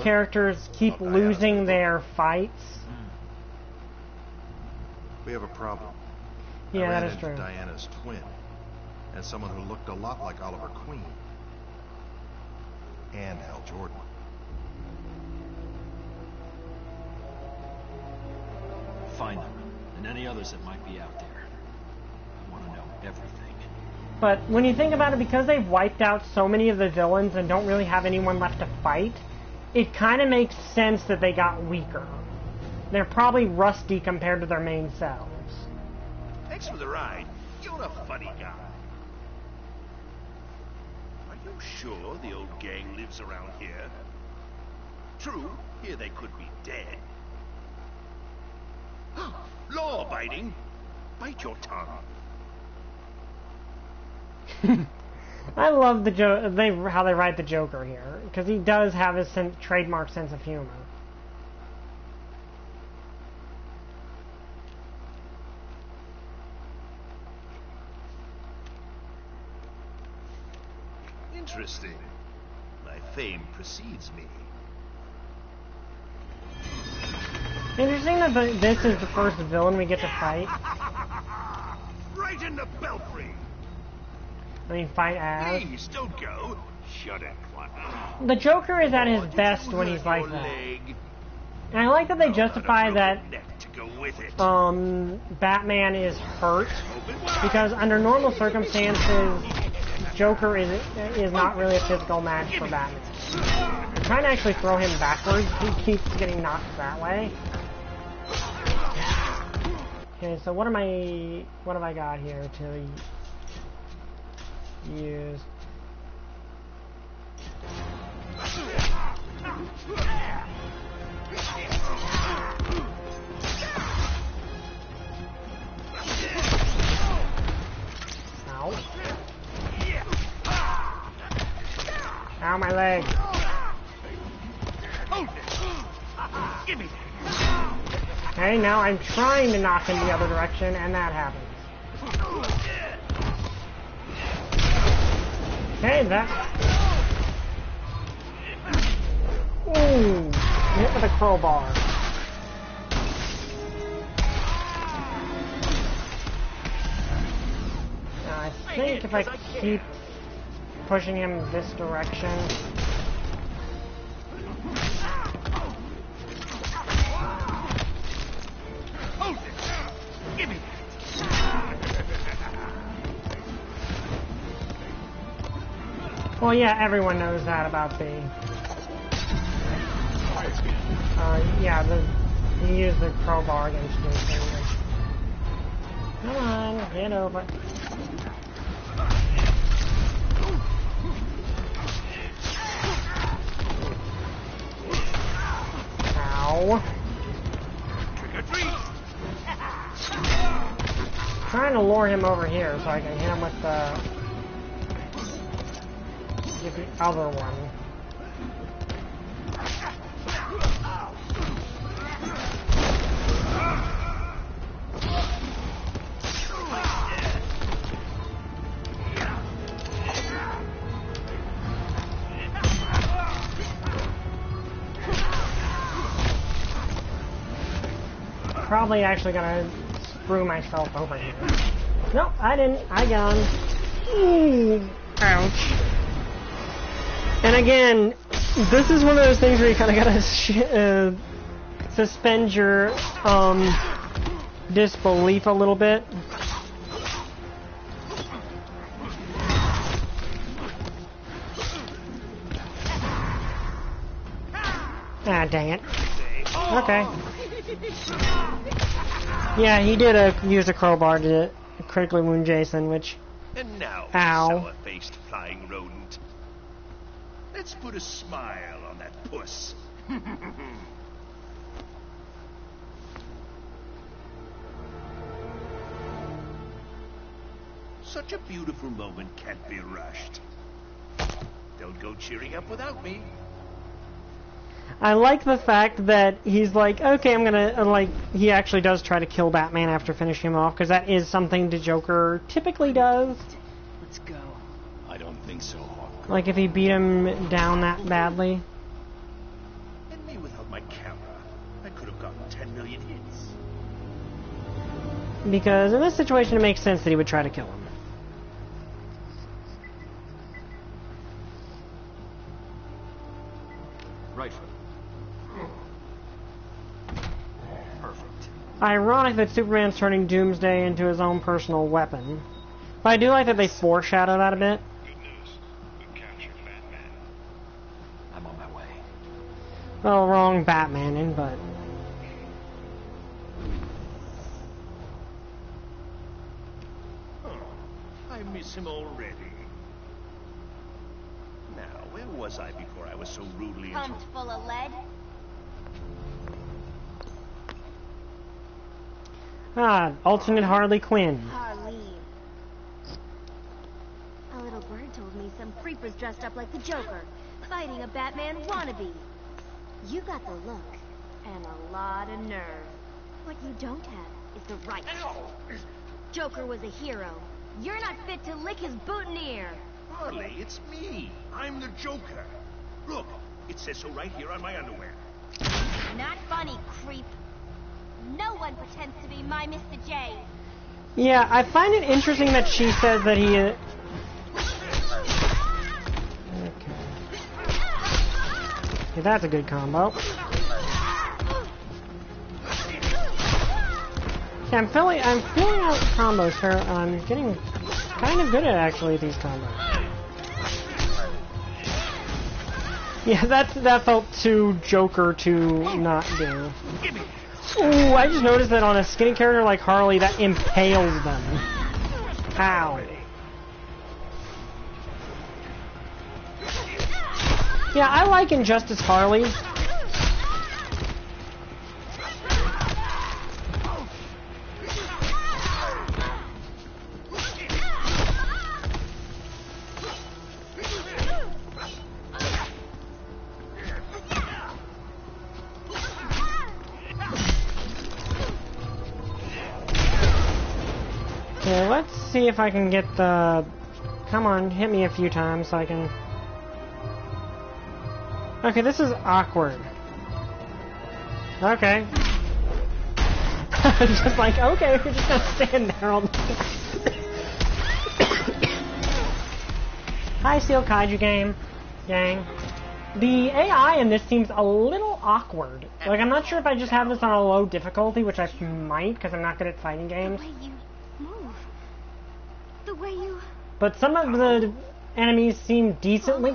characters keep losing their fights. We have a problem. Yeah, I ran that is into true. Diana's twin, and someone who looked a lot like Oliver Queen. And Hal Jordan. Find them, and any others that might be out there. I want to know everything. But when you think about it, because they've wiped out so many of the villains and don't really have anyone left to fight, it kind of makes sense that they got weaker. They're probably rusty compared to their main selves. Thanks for the ride. You're a funny guy. Are you sure the old gang lives around here? True, here they could be dead. Law-abiding. Bite your tongue. I love the how they write the Joker here, because he does have his trademark sense of humor. Interesting. My fame precedes me. Interesting that this is the first villain we get to fight. Right in the belfry. I mean, fight as. Please don't go. Shut it, Clara. The Joker is at his best when he's like that. And I like that they justify that Batman is hurt, because under normal circumstances, Joker is not really a physical match for Batman. I'm trying to actually throw him backwards. He keeps getting knocked that way. Okay, so what have I got here to use? Ow. Ow, my leg. Okay, now I'm trying to knock him the other direction, and that happens. Okay, that... Ooh! Hit with a crowbar. Now, I think if I keep pushing him this direction... Well, yeah, everyone knows that about the... yeah, he used the crowbar against Jason. Come on, get over. Ow. Trying to lure him over here so I can hit him with the... Get the other one. Probably actually gonna screw myself over here. Nope, I didn't. I got him. Ooh, ouch. And again, this is one of those things where you kind of gotta suspend your disbelief a little bit. Ah, dang it. Okay. Yeah, he did use a crowbar to critically wound Jason, which... And now, ow. sour-faced flying rodent. Let's put a smile on that puss. Such a beautiful moment can't be rushed. Don't go cheering up without me. I like the fact that he's like, okay, I'm gonna, like, he actually does try to kill Batman after finishing him off, because that is something the Joker typically does. Let's go. I don't think so, Hawk. Like, if he beat him down that badly. And me without my camera, I could have gotten 10 million hits. Because in this situation, it makes sense that he would try to kill him. Right foot. Perfect. Ironic that Superman's turning Doomsday into his own personal weapon. But I do like that they foreshadow that a bit. Good news. We captured Batman. I'm on my way. Well, wrong Batmaning, but... Oh, I miss him already. Now, where was I before I was so rudely Pumped full of lead? Ah, alternate Harley Quinn. Harleen. A little bird told me some creepers dressed up like the Joker, fighting a Batman wannabe. You got the look, and a lot of nerve. What you don't have is the right. Joker was a hero. You're not fit to lick his boutonniere. Harley, it's me. I'm the Joker. Look, it says so right here on my underwear. Not funny, creep. No one pretends to be my Mr. J. Yeah, I find it interesting that she says that he is... Okay. Yeah, that's a good combo. Yeah, I'm feeling out combos here. I'm getting kind of good at actually these combos. Yeah, that felt too Joker to not do. Ooh, I just noticed that on a skinny character like Harley, that impales them. Ow. Yeah, I like Injustice Harley. Okay, let's see if I can get the... Come on, hit me a few times so I can... Okay, this is awkward. Okay. Just like, okay, we're just gonna stand there all day. Hi, Steel Kaiju gang. The AI in this seems a little awkward. Like, I'm not sure if I just have this on a low difficulty, which I might, because I'm not good at fighting games. The way you move. The way you... But some of the enemies seem decently,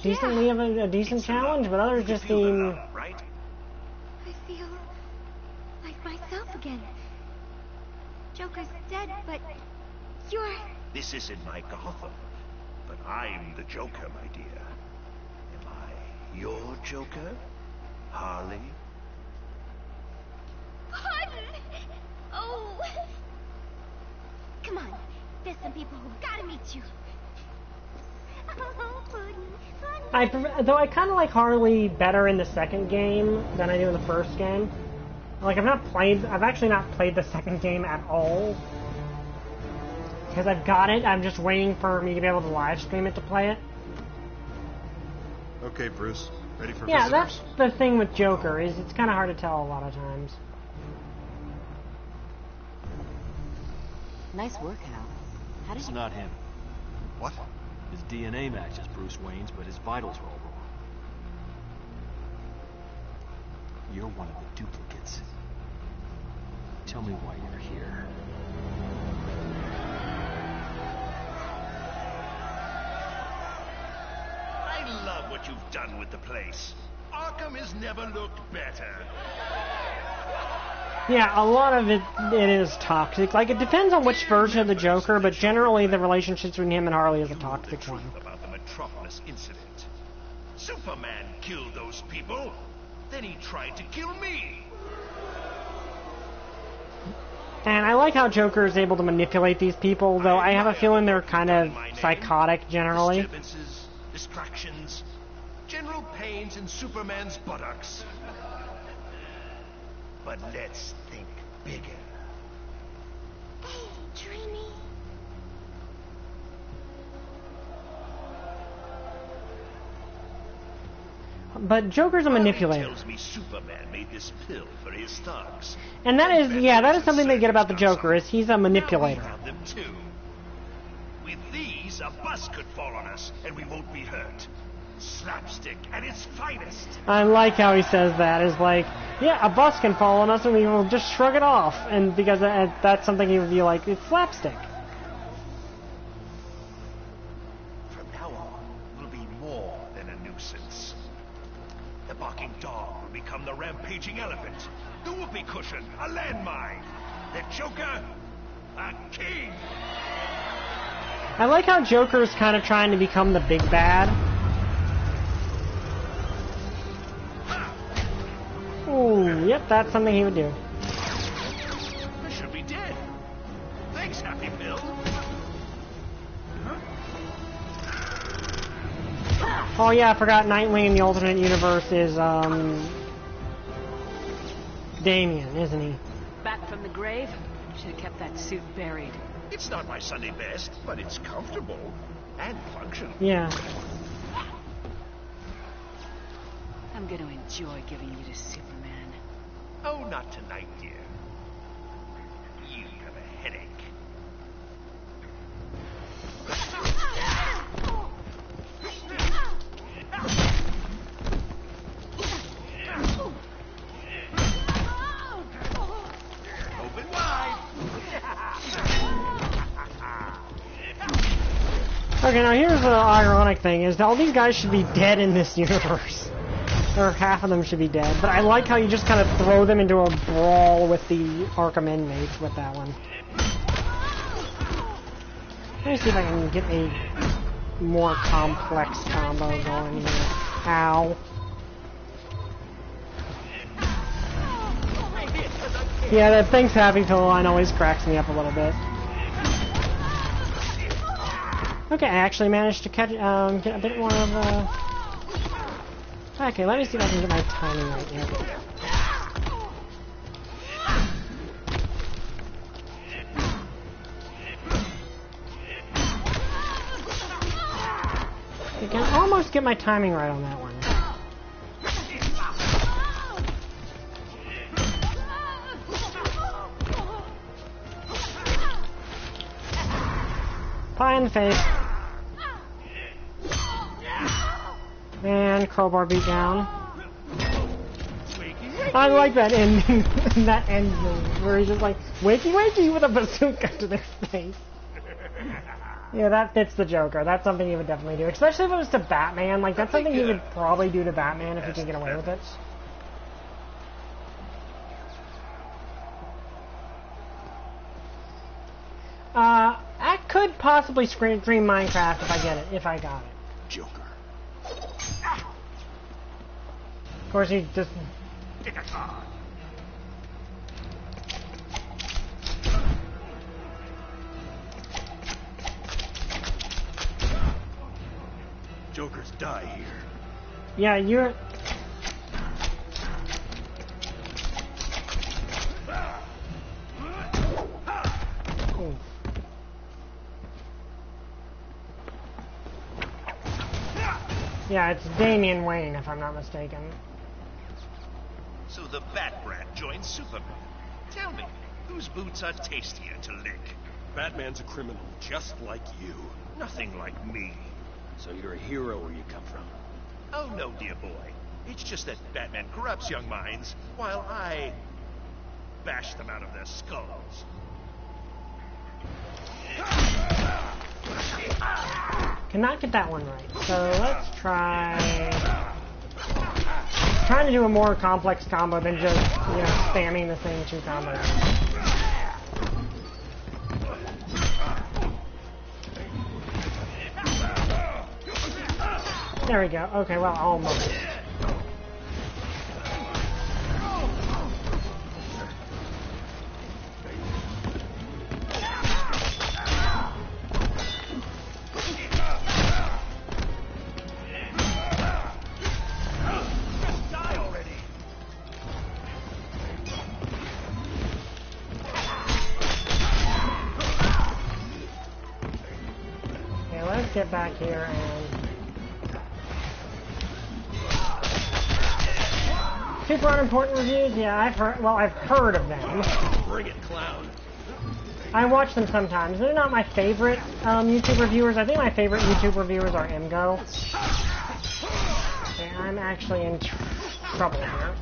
decently of a decent challenge, but others just seem... I feel like myself again. Joker's dead, but you're... This isn't my Gotham, but I'm the Joker, my dear. Am I your Joker, Harley? Pardon! Oh! Come on, there's some people who've got to meet you. Oh, Puddin'. Though I kind of like Harley better in the second game than I do in the first game. Like, I've actually not played the second game at all. Because I've got it, I'm just waiting for me to be able to live stream it to play it. Okay, Bruce. Ready for Yeah, visitors? that's the thing with Joker, is it's kind of hard to tell a lot of times. Nice work, Hal. How did It's you... not him. What? His DNA matches Bruce Wayne's, but his vitals are all wrong. You're one of the duplicates. Tell me why you're here. I love what you've done with the place. Arkham has never looked better. Yeah, a lot of it is toxic. Like, it depends on which version of the Joker, but generally the relationships between him and Harley is a toxic one. About the Metropolis incident. Superman killed those people. Then he tried to kill me. And I like how Joker is able to manipulate these people, though I have a feeling they're kind of psychotic generally. Disturbances, distractions, general pains in Superman's buttocks. But let's think bigger. Hey, Dreamy. But Joker's a manipulator. Tells me Superman made this pill for his thugs. And that is something they get about the Joker, is he's a manipulator. Now we have them too. With these, a bus could fall on us, and we won't be hurt. Slapstick at its finest. I like how he says that, is like, yeah, a bus can fall on us and we will just shrug it off, and because that's something he would be like, it's slapstick. From now on, we'll be more than a nuisance. The barking dog will become the rampaging elephant. The whoopee cushion, a landmine. The Joker, a king. I like how Joker's kind of trying to become the big bad. Ooh, yep, that's something he would do. I should be dead. Thanks, Happy Bill. Oh yeah, I forgot Nightwing in the alternate universe is, Damian, isn't he? Back from the grave? Should have kept that suit buried. It's not my Sunday best, but it's comfortable and functional. Yeah. I'm going to enjoy giving you to Superman. Oh, not tonight, dear. Okay, now here's the ironic thing, is that all these guys should be dead in this universe. Or half of them should be dead. But I like how you just kind of throw them into a brawl with the Arkham inmates with that one. Let me see if I can get a more complex combo going here. Ow. Yeah, that Thanks Happy Pillow line always cracks me up a little bit. Okay, I actually managed to catch, get a bit more of Okay, let me see if I can get my timing right here. I can almost get my timing right on that one. Pie in the face. And crowbar beat down. I like that ending. That ending where he's just like, wakey wakey with a bazooka to their face. Yeah, that fits the Joker. That's something he would definitely do. Especially if it was to Batman. Like, that's something he would probably do to Batman if he could get away with it. I could possibly stream Minecraft if I get it. If I got it. Joker. Of course, he just... Jokers die here. Yeah, you're... Ooh. Yeah, it's Damian Wayne, if I'm not mistaken. So the Bat Brat joins Superman. Tell me, whose boots are tastier to lick? Batman's a criminal, just like you. Nothing like me. So you're a hero where you come from? Oh no, dear boy. It's just that Batman corrupts young minds, while I bash them out of their skulls. Cannot get that one right. So let's try... Trying to do a more complex combo than just, you know, spamming the same two combos. There we go. Okay, well, almost. Okay, let's get back here and... Super unimportant reviews? Yeah, I've heard of them. Bring it, clown. I watch them sometimes. They're not my favorite YouTube reviewers. I think my favorite YouTube reviewers are Imgo. Okay, I'm actually in trouble here.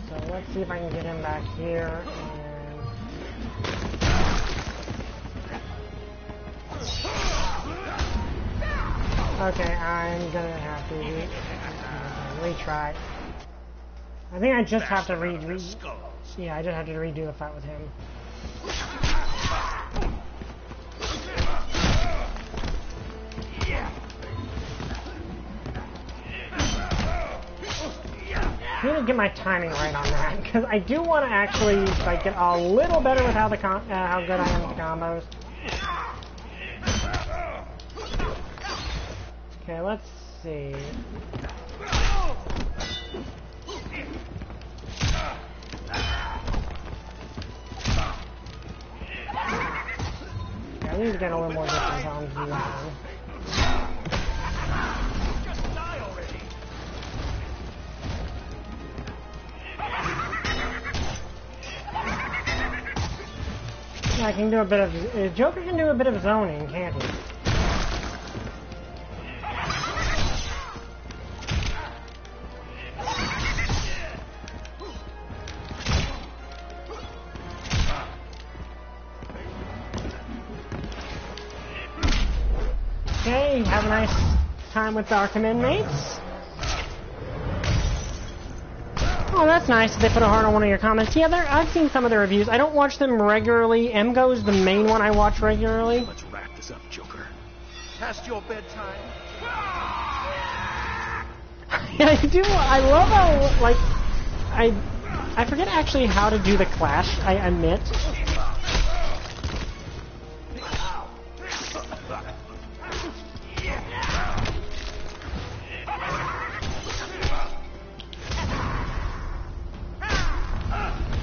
So let's see if I can get him back here. Okay, I'm gonna have to retry. I think I just have to yeah, I just have to redo the fight with him. I need to get my timing right on that, because I do want to actually like get a little better with how how good I am with the combos. Okay, let's see. Yeah, I need to get a little more distance on Zero. Yeah, I can do a bit of... Joker can do a bit of zoning, can't he? Okay, have a nice time with Arkham inmates. Oh, that's nice. They put a heart on one of your comments. Yeah, I've seen some of the reviews. I don't watch them regularly. Emgo is the main one I watch regularly. Let's wrap this up, Joker. Past your bedtime. Yeah, I do. I love how, like, I forget actually how to do the clash, I admit.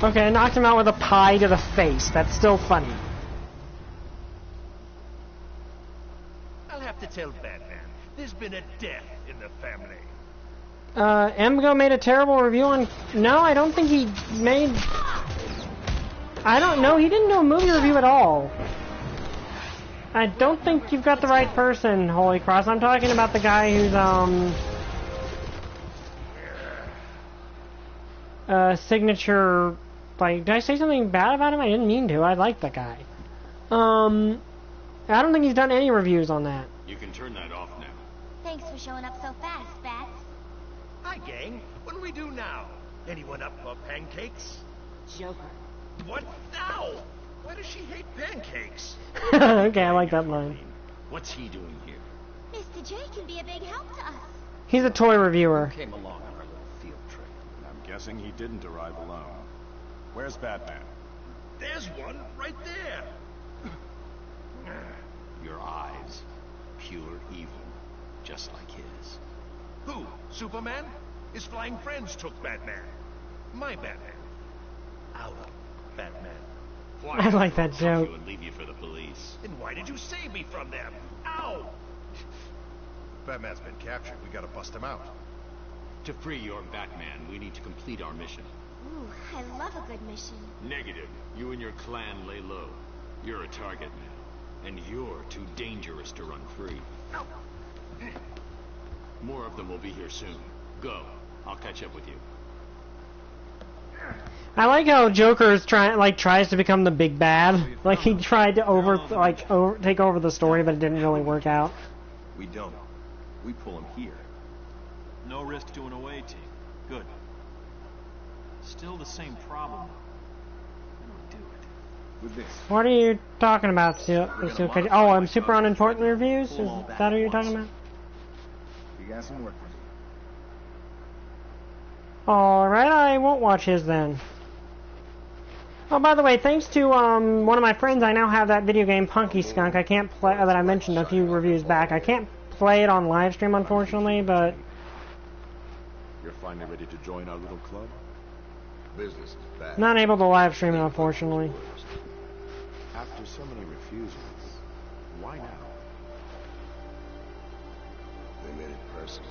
Okay, I knocked him out with a pie to the face. That's still funny. I'll have to tell Batman. There's been a death in the family. Emgo made a terrible review on... No, I don't think he made... I don't know, he didn't do a movie review at all. I don't think you've got the right person, Holy Cross. I'm talking about the guy who's, signature... Like, did I say something bad about him? I didn't mean to. I like that guy. I don't think he's done any reviews on that. You can turn that off now. Thanks for showing up so fast, Bats. Hi, gang. What do we do now? Anyone up for pancakes? Joker. What now? Why does she hate pancakes? Okay, I like that line. What's he doing here? Mr. J can be a big help to us. He's a toy reviewer. Came along on our little field trip. I'm guessing he didn't arrive alone. Where's Batman? There's one right there. Your eyes. Pure evil. Just like his. Who? Superman? His flying friends took Batman. My Batman. Our Batman. Why I like that joke. You and leave you for the police. Then why did you save me from them? Ow! Batman's been captured. We gotta bust him out. To free your Batman, we need to complete our mission. Ooh, I love a good mission. Negative. You and your clan lay low. You're a target now. And you're too dangerous to run free. More of them will be here soon. Go. I'll catch up with you. I like how Joker's tries to become the big bad. Like he tried to take over the story, but it didn't really work out. We don't. We pull him here. No risk to an away team. Good. Still the same problem. I don't do it. With this. What are you talking about, Oh, I'm super unimportant reviews? Is that what you're talking about? We got some work to do. Alright, I won't watch his then. Oh, by the way, thanks to one of my friends, I now have that video game Punky Skunk. I can't play that I mentioned a few reviews back. I can't play it on Livestream, unfortunately, but You're finally ready to join our little club? Business is bad. not able to Livestream it, unfortunately. After so many refusals, why now? They made it personal.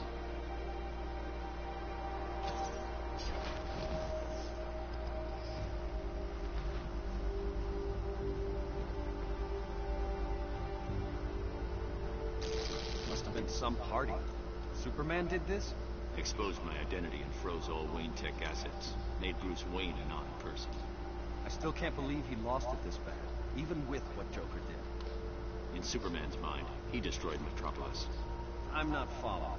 Must have been some party. Superman did this? Exposed my identity and froze all Wayne Tech assets. Made Bruce Wayne an odd person. I still can't believe he lost it this bad, even with what Joker did. In Superman's mind, he destroyed Metropolis. I'm not following.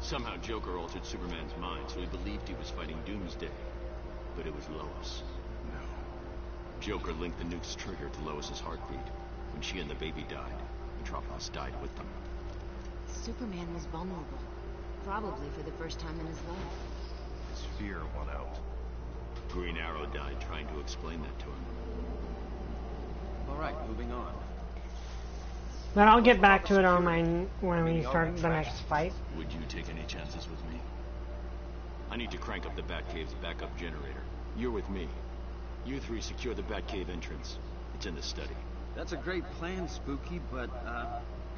Somehow Joker altered Superman's mind, so he believed he was fighting Doomsday. But it was Lois. No. Joker linked the nuke's trigger to Lois's heartbeat. When she and the baby died, Metropolis died with them. Superman was vulnerable. Probably for the first time in his life. His fear won out. Green Arrow died trying to explain that to him. All right, moving on. But I'll get back to it on when we start the next fight. Would you take any chances with me? I need to crank up the Batcave's backup generator. You're with me. You three secure the Batcave entrance. It's in the study. That's a great plan, Spooky, but,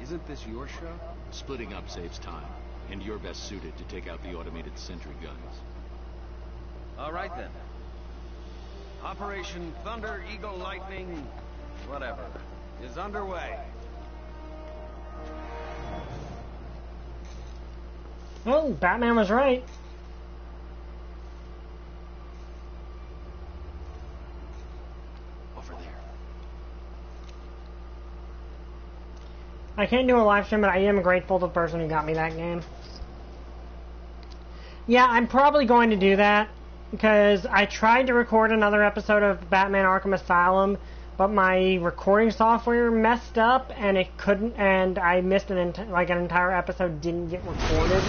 isn't this your show? Splitting up saves time, and you're best suited to take out the automated sentry guns. All right, then. Operation Thunder Eagle Lightning, whatever, is underway. Oh, Batman was right. Over there. I can't do a live stream, but I am grateful to the person who got me that game. Yeah, I'm probably going to do that, because I tried to record another episode of Batman Arkham Asylum, but my recording software messed up, and it couldn't, and I missed an entire episode didn't get recorded.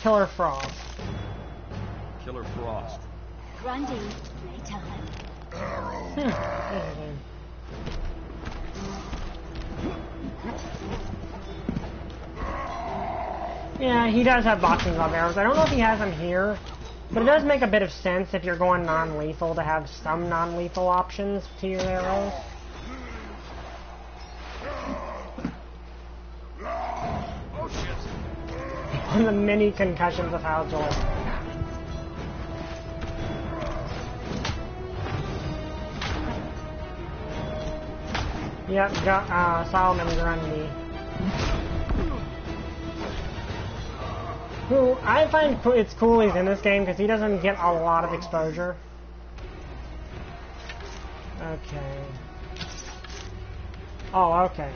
Killer Frost. Killer Frost. Grundy, playtime. Yeah, he does have boxing glove arrows. I don't know if he has them here, but it does make a bit of sense if you're going non-lethal to have some non-lethal options to your arrows. And the mini concussions of how joy. Yep, got Solomon Grundy. Who I find it's cool he's in this game because he doesn't get a lot of exposure. Okay. Oh, okay.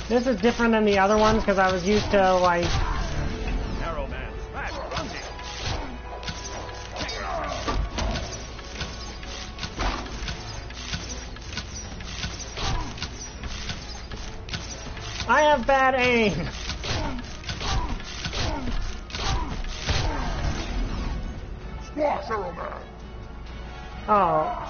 This is different than the other ones because I was used to like. Arrow Man, smash Grundy. I have bad aim. Squash, Arrow Man. Oh.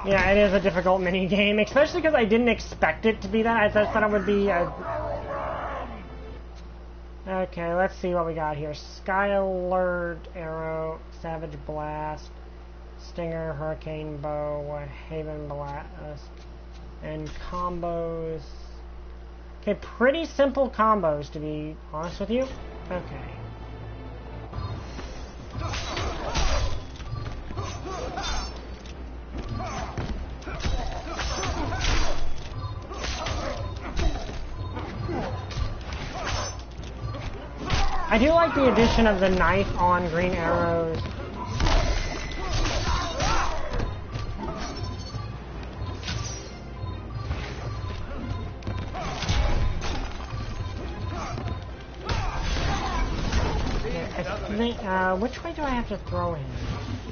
Yeah, it is a difficult mini game, especially because I didn't expect it to be that. I thought it would be a... Okay, let's see what we got here. Skylord Arrow, Savage Blast, Stinger, Hurricane Bow, Haven Blast, and combos. Okay, pretty simple combos, to be honest with you. Okay. I do like the addition of the knife on green arrows. Which way do I have to throw him?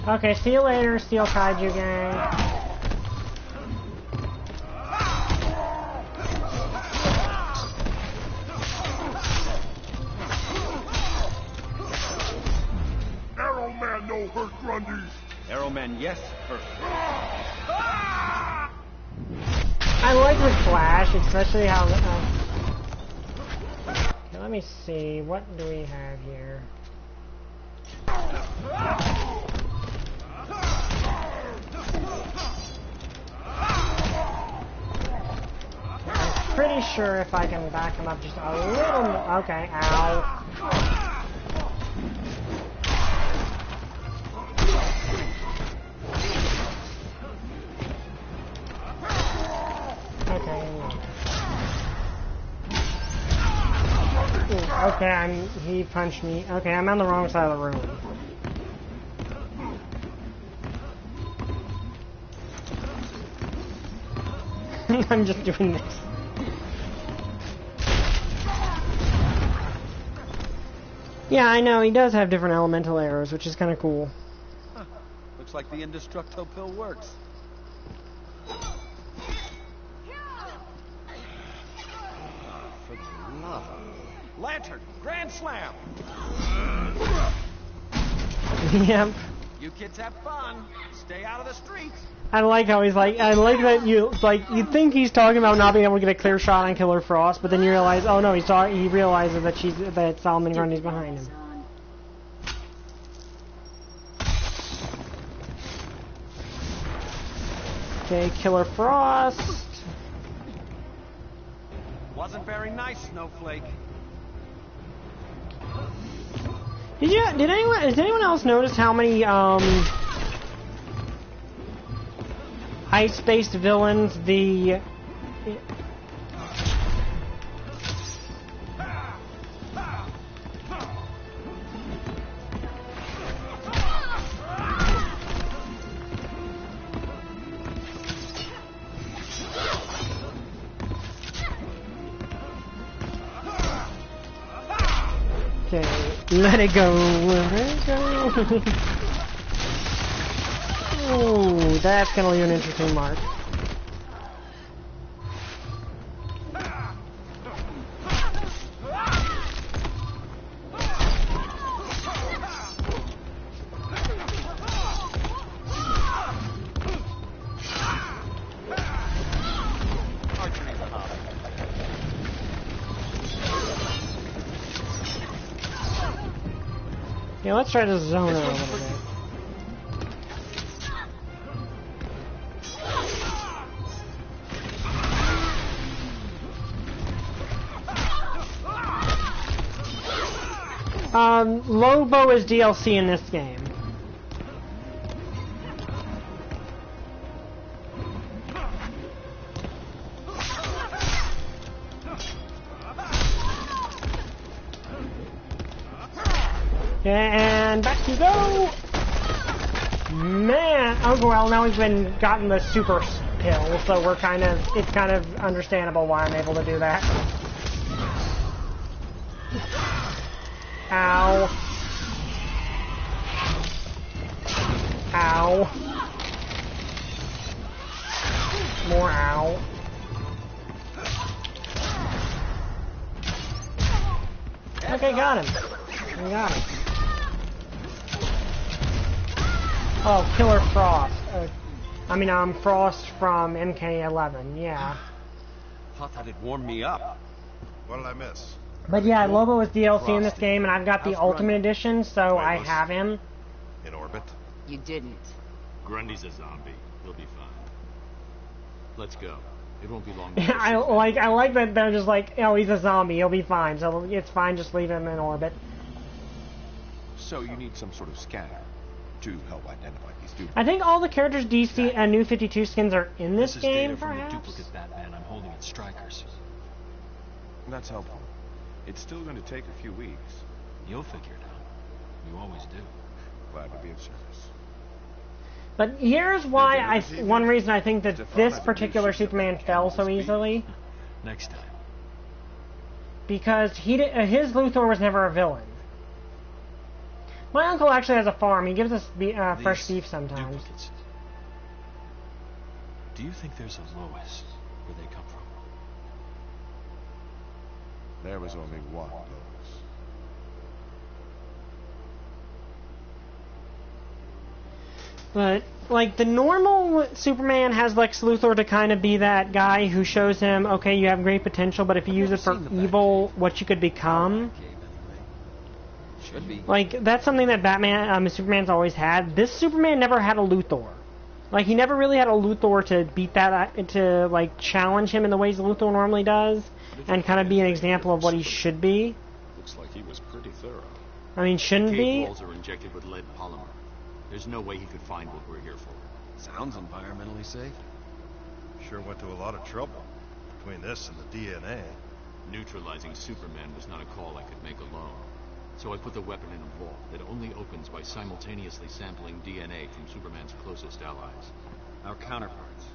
Okay, see you later, Steel Kaiju Gang. Arrow Man, no hurt, Grundy. Arrow Man, yes, hurt. I like with Flash, especially how... okay, let me see. What do we have here? I'm pretty sure if I can back him up just a little more... Okay, ow. Okay, he punched me. Okay, I'm on the wrong side of the room. I'm just doing this. Yeah, I know, he does have different elemental arrows, which is kind of cool. Huh. Looks like the Indestructo pill works. For the love of... Lantern! Grand Slam! Yep. You kids have fun. Stay out of the streets. I like how he's like, I like that you think he's talking about not being able to get a clear shot on Killer Frost, but then you realize, oh no, he realizes that Solomon Grundy's behind him. Okay, Killer Frost. Wasn't very nice, Snowflake. Did anyone else notice how many ice-based villains the let it go, let it go. Ooh, that's gonna leave an interesting mark. Yeah, let's try to zone it a little bit. Lobo is DLC in this game. And back you go! Man! Oh well, now we've gotten the super pill, so it's kind of understandable why I'm able to do that. Ow. Ow. More ow. Okay, got him. I got him. Oh, Killer Frost. Frost from MK11, yeah. Thought that'd warm me up. What did I miss? But yeah, Lobo is DLC in this game, and I've got the Ultimate Edition, so I have him. In orbit? You didn't. Grundy's a zombie. He'll be fine. Let's go. It won't be long. I like that they're just like, oh, he's a zombie, he'll be fine, so it's fine, just leave him in orbit. So you need some sort of scanner to help identify these dudes. I think all the characters DC and New 52 skins are in this game, data perhaps? from the duplicate Batman I'm holding at Strikers. That's helpful. It's still going to take a few weeks. You'll figure it out. You always do. Glad to be of service. But here's why one reason I think that this particular Superman fell so easily. Next time. Because his Luthor was never a villain. My uncle actually has a farm. He gives us fresh beef sometimes. Duplicates. Do you think there's a Lois where they come from? There was only one Lois. But, like, the normal Superman has Lex Luthor to kind of be that guy who shows him, okay, you have great potential, but if you use it for evil, what you could become. Should be. Like, that's something that Superman's always had. This Superman never had a Luthor. Like, he never really had a Luthor to beat that, to, like, challenge him in the ways Luthor normally does, and kind of be an example of what he should be. Looks like he was pretty thorough. I mean, shouldn't Cave be. walls are injected with lead polymer. There's no way he could find what we're here for. Sounds environmentally safe. Sure went to a lot of trouble. Between this and the DNA. Neutralizing Superman was not a call I could make alone. So I put the weapon in a vault that only opens by simultaneously sampling DNA from Superman's closest allies. Our counterparts.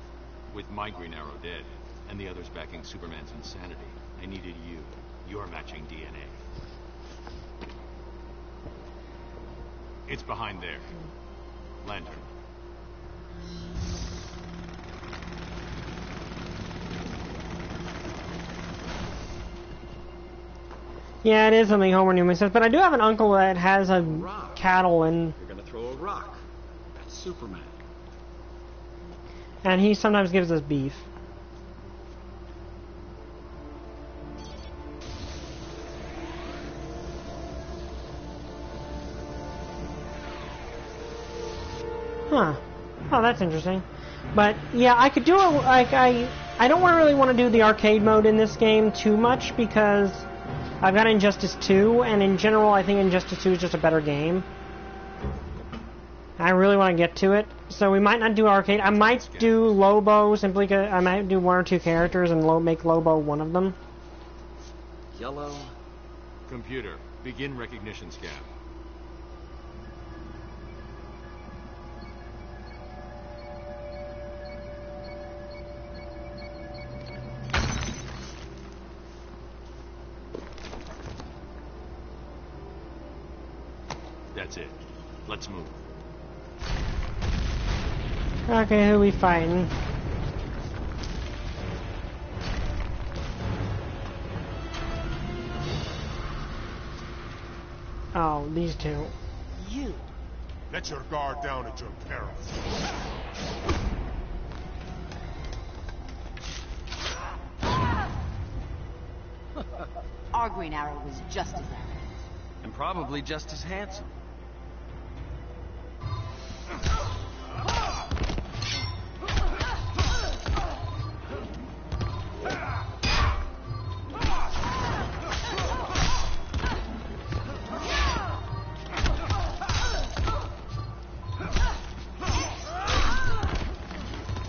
With my Green Arrow dead, and the others backing Superman's insanity, I needed you. Your matching DNA. It's behind there. Lantern. Yeah, it is something Homer Newman says, but I do have an uncle that has a cattle and... You're gonna throw a rock. That's Superman. And he sometimes gives us beef. Huh. Oh, that's interesting. But, yeah, I could do it, like, I don't really want to do the arcade mode in this game too much, because I've got Injustice 2, and in general, I think Injustice 2 is just a better game. I really want to get to it, so we might not do arcade. I might do Lobo simply because I might do 1 or 2 characters and make Lobo one of them. Yellow. Computer, begin recognition scan. That's it. Let's move. Okay, who we fighting? Oh, these two. You. Let your guard down at your peril. Our Green Arrow was just as arrogant. And probably just as handsome.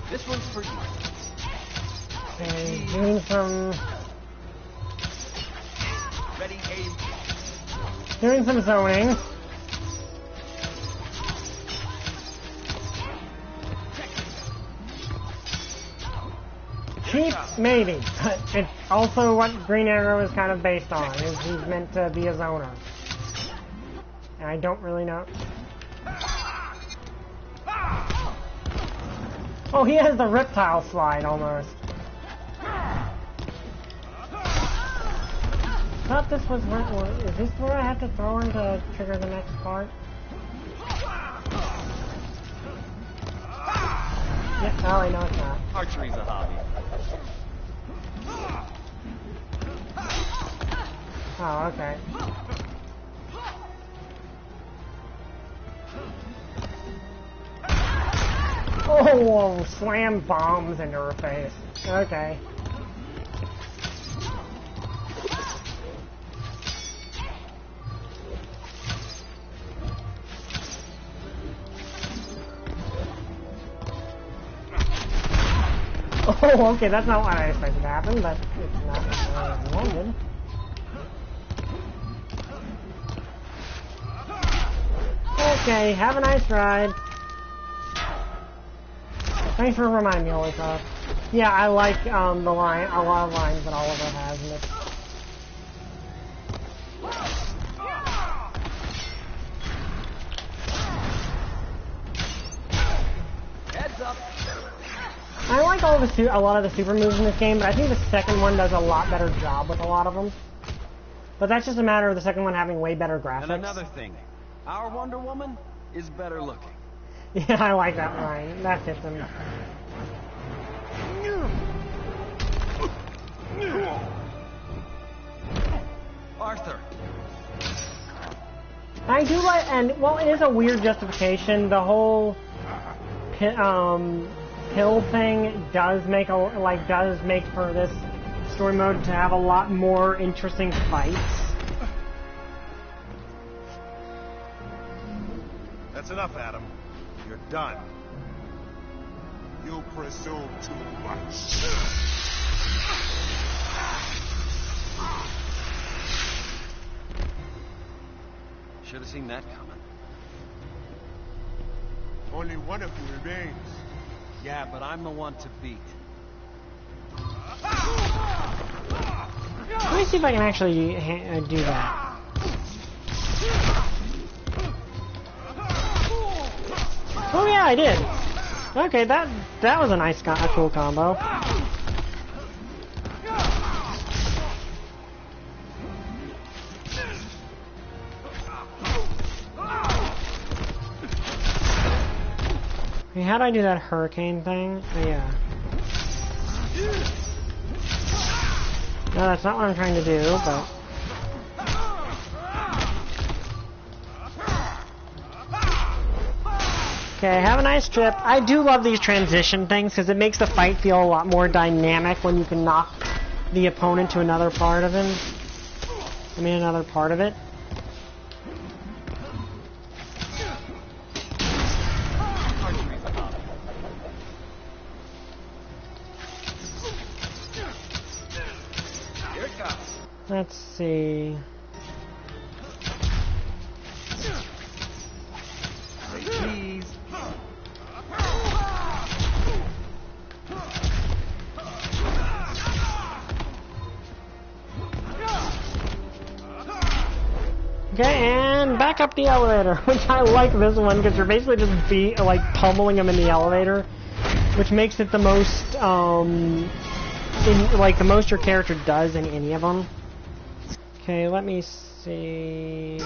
This one's for you. Okay, doing some... Ready, aim. Doing some zoning. Cheap, maybe, but it's also what Green Arrow is kind of based on, is he's meant to be a zoner. And I don't really know. Oh, he has the reptile slide almost. I thought this was where, is this where I have to throw him to trigger the next part? Yeah, oh, no, it's not. Archery's a hobby. Oh, okay. Oh, slam bombs into her face. Okay. Oh, okay, that's not what I expected to happen, but it's not what I wanted. Okay, have a nice ride. Thanks for reminding me, Oliver. Yeah, I like the line, a lot of lines that Oliver has in this. Heads up. I like a lot of the super moves in this game, but I think the second one does a lot better job with a lot of them. But that's just a matter of the second one having way better graphics. And another thing, our Wonder Woman is better looking. Yeah, I like that line. That fits him. Arthur. I do like, and well, it is a weird justification. The whole pill thing does make for this story mode to have a lot more interesting fights. That's enough, Adam. You're done. You presume too much. Should have seen that coming. Only one of you remains. Yeah, but I'm the one to beat. Let me see if I can actually do that. Oh yeah, I did. Okay, that was a nice, a cool combo. Hey, how do I do that hurricane thing? Oh, yeah. No, that's not what I'm trying to do, but... Okay, have a nice trip. I do love these transition things because it makes the fight feel a lot more dynamic when you can knock the opponent to another part of him. I mean, another part of it. Let's see. Please. Okay, and back up the elevator, which I like this one because you're basically just pummeling them in the elevator, which makes it the most the most your character does in any of them. Okay, let me see.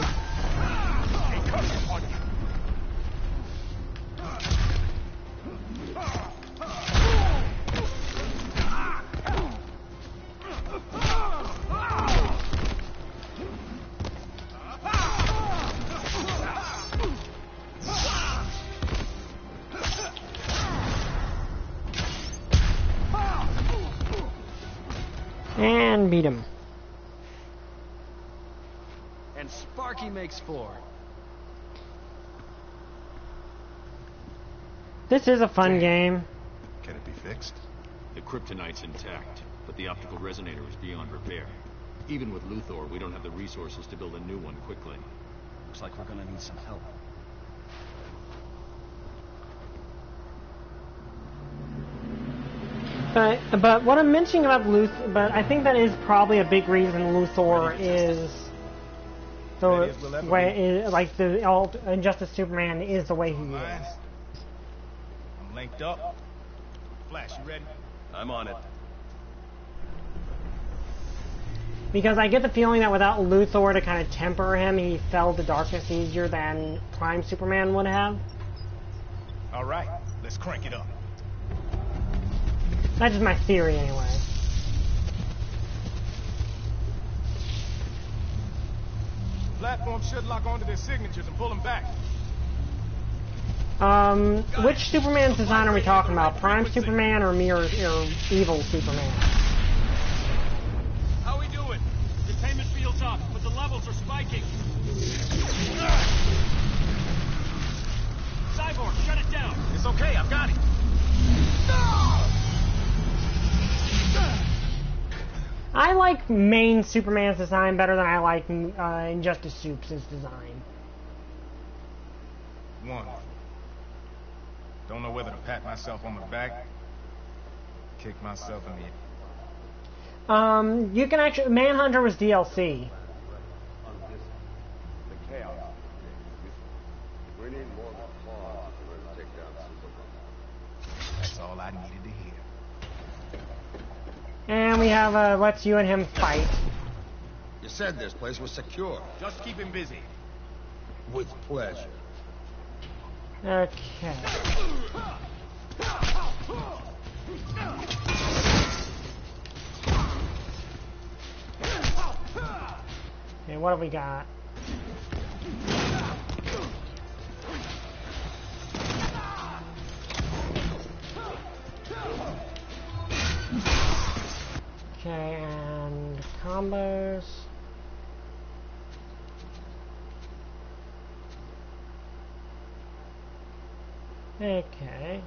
And beat him. And Sparky makes 4. This is a fun game. Can it be fixed? The kryptonite's intact, but the optical resonator is beyond repair. Even with Luthor, we don't have the resources to build a new one quickly. Looks like we're gonna need some help. But what I'm mentioning about Luthor, but I think that is probably a big reason Luthor is the way, like the Injustice Superman is the way he is. I'm linked up. Flash, you ready? I'm on it. Because I get the feeling that without Luthor to kind of temper him, he fell to darkness easier than Prime Superman would have. All right, let's crank it up. That's just my theory, anyway. Platform should lock onto their signatures and pull them back. Which Superman's design are we talking about? Prime Superman or Evil Superman? How we doing? Containment field's up, but the levels are spiking. Cyborg, shut it down. It's okay, I've got it. I like main Superman's design better than I like Injustice Soup's design. Wonderful. Don't know whether to pat myself on the back, kick myself in the... You can actually... Manhunter was DLC. We need more claws to take down Superman. That's all I needed to hear. And we have let's you and him fight. You said this place was secure. Just keep him busy. With pleasure. Okay. Okay, what have we got? Okay, and combos. Okay.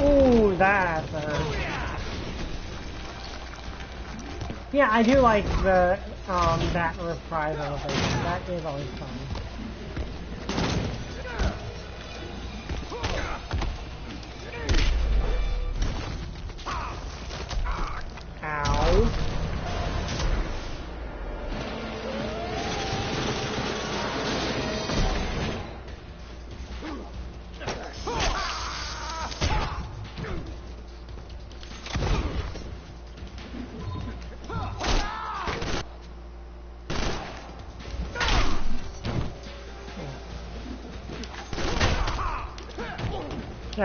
Ooh, that yeah, I do like the that reprisal thing. That is always fun. Ow.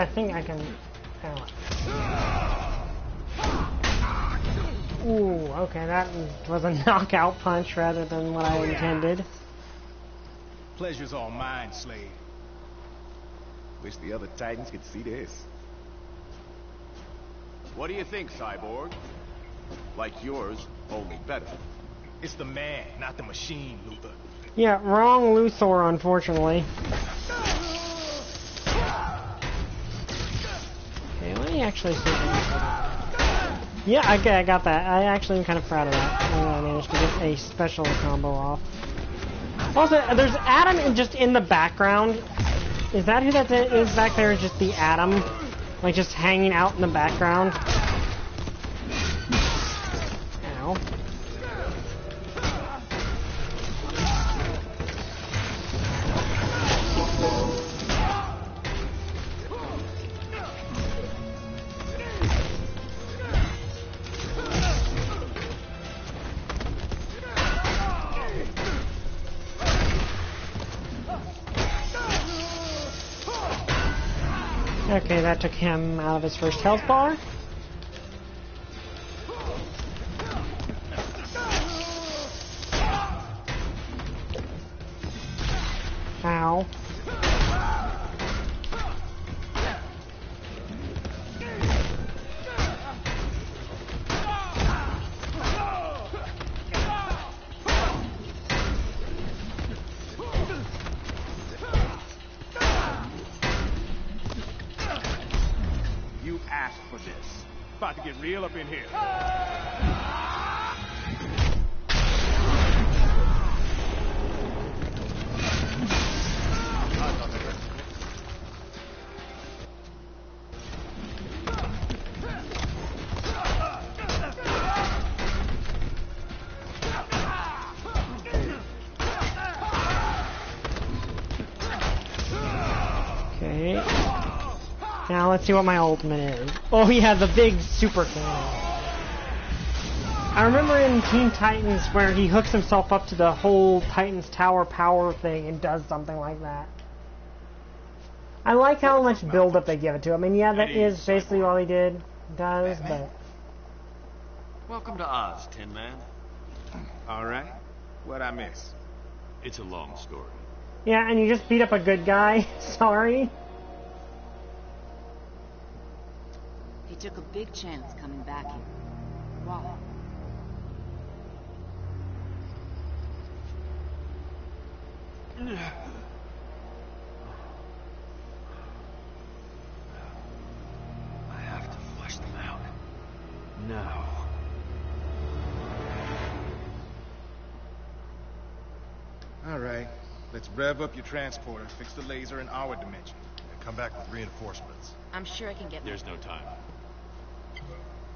Actually, I think I can... Ooh, okay, that was a knockout punch rather than what I intended. Pleasure's all mine, Slade. Wish the other Titans could see this. What do you think, Cyborg? Like yours, only better. It's the man, not the machine, Luther. Yeah, wrong Luthor, unfortunately. Okay, let me actually see that. Yeah, okay, I got that. I actually am kind of proud of that. I managed to get a special combo off. Also, there's Adam just in the background. Is that who that is back there? Just the Atom? Like, just hanging out in the background? Ow. Okay, that took him out of his first health bar. Ow. Asked for this. About to get real up in here. Okay. Now let's see what my ultimate is. Oh yeah, the big super cannon. I remember in Teen Titans where he hooks himself up to the whole Titans Tower power thing and does something like that. I like how much build-up they give it to. I mean, yeah, that is basically all he does, but... Welcome to Oz, Tin Man. All right. What'd I miss? It's a long story. Yeah, and you just beat up a good guy. Sorry. He took a big chance coming back here. Why? I have to flush them out. Now. All right. Let's rev up your transporter, fix the laser in our dimension, and come back with reinforcements. I'm sure I can get... There's no time.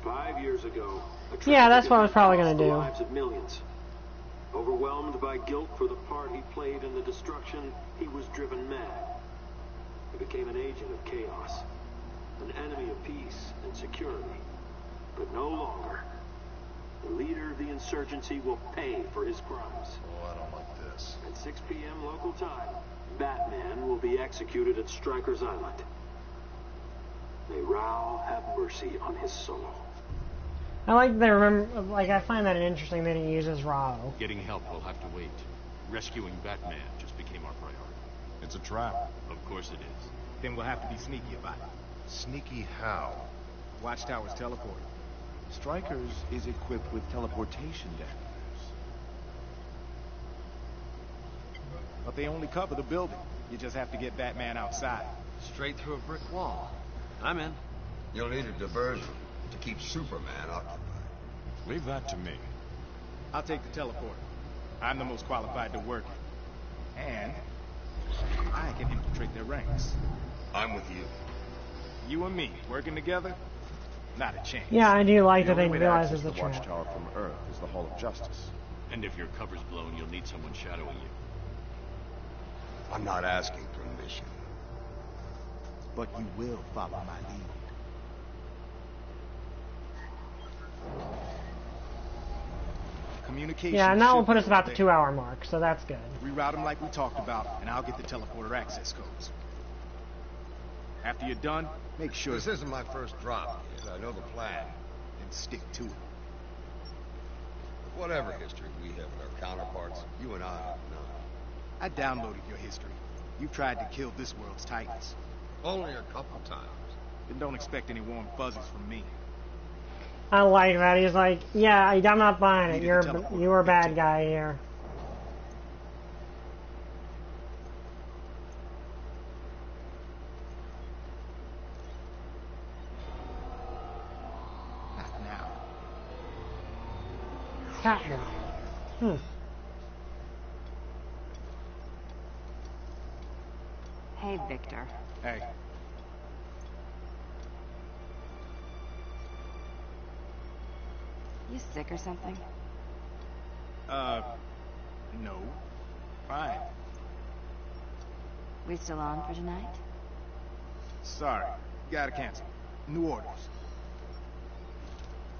5 years ago, yeah, that's what I was probably going to do. The lives of millions. Overwhelmed by guilt for the part he played in the destruction, he was driven mad. He became an agent of chaos, an enemy of peace and security. But no longer. The leader of the insurgency will pay for his crimes. Oh, I don't like this. At 6 p.m. local time, Batman will be executed at Stryker's Island. May Rao have mercy on his soul. I like they remember. Like I find that interesting that he uses Rao. Getting help will have to wait. Rescuing Batman just became our priority. It's a trap. Of course it is. Then we'll have to be sneaky about it. Sneaky how? Watchtower's teleporting. Stryker's is equipped with teleportation detonators. But they only cover the building. You just have to get Batman outside. Straight through a brick wall. I'm in. You'll need a diversion to keep Superman occupied. Leave that to me. I'll take the teleporter. I'm the most qualified to work it. And I can infiltrate their ranks. I'm with you. You and me, working together? Not a chance. Yeah, I do like that they realize realize it's a the trap. Watchtower from Earth is the Hall of Justice. And if your cover's blown, you'll need someone shadowing you. I'm not asking permission. But you will follow my lead. Communication. Yeah, and that will put us about the 2-hour mark, so that's good. Reroute them like we talked about, and I'll get the teleporter access codes. After you're done, make sure... This isn't my first drop, kid. I know the plan. And stick to it. Whatever history we have with our counterparts, you and I have none. I downloaded your history. You've tried to kill this world's titans. Only a couple times. Then don't expect any warm fuzzies from me. I like that. He's like, yeah, I'm not buying it. You're a bad guy here. Not now. Not now. Hey, Victor. Hey. You sick or something? No. Fine. We still on for tonight? Sorry. Gotta cancel. New orders.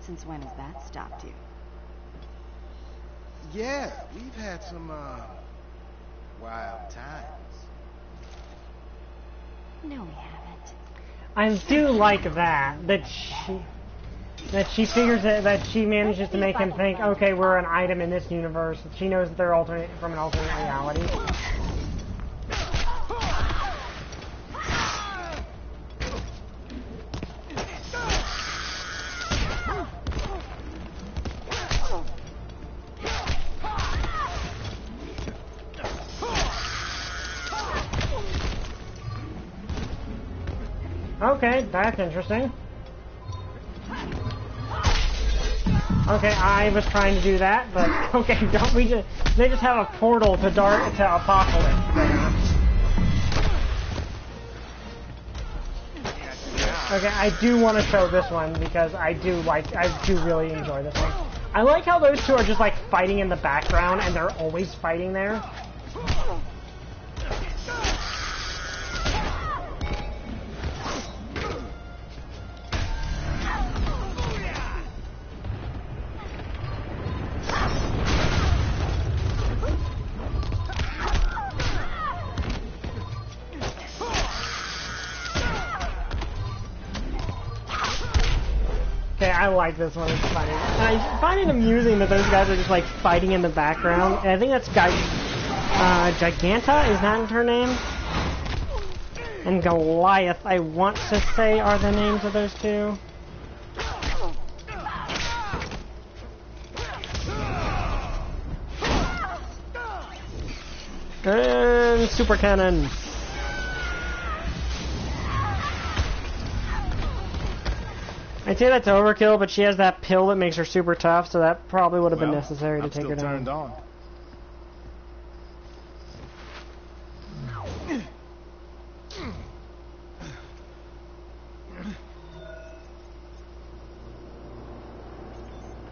Since when has that stopped you? Yeah, we've had some, wild times. No, we haven't. I do like that she figures that she manages to make him think, okay, we're an item in this universe. She knows that they're alternate from an alternate reality. Okay, that's interesting. Okay, I was trying to do that, but okay, don't we just... They just have a portal to Apocalypse there. Okay, I do want to show this one because I do really enjoy this one. I like how those two are just like fighting in the background and they're always fighting there. I like this one, it's funny. And I find it amusing that those guys are just like fighting in the background. And I think that's Giganta, is that her name? And Goliath, I want to say, are the names of those two. And Super Cannon. I'd say that's overkill, but she has that pill that makes her super tough, so that probably would have been necessary to take her down. Turned on.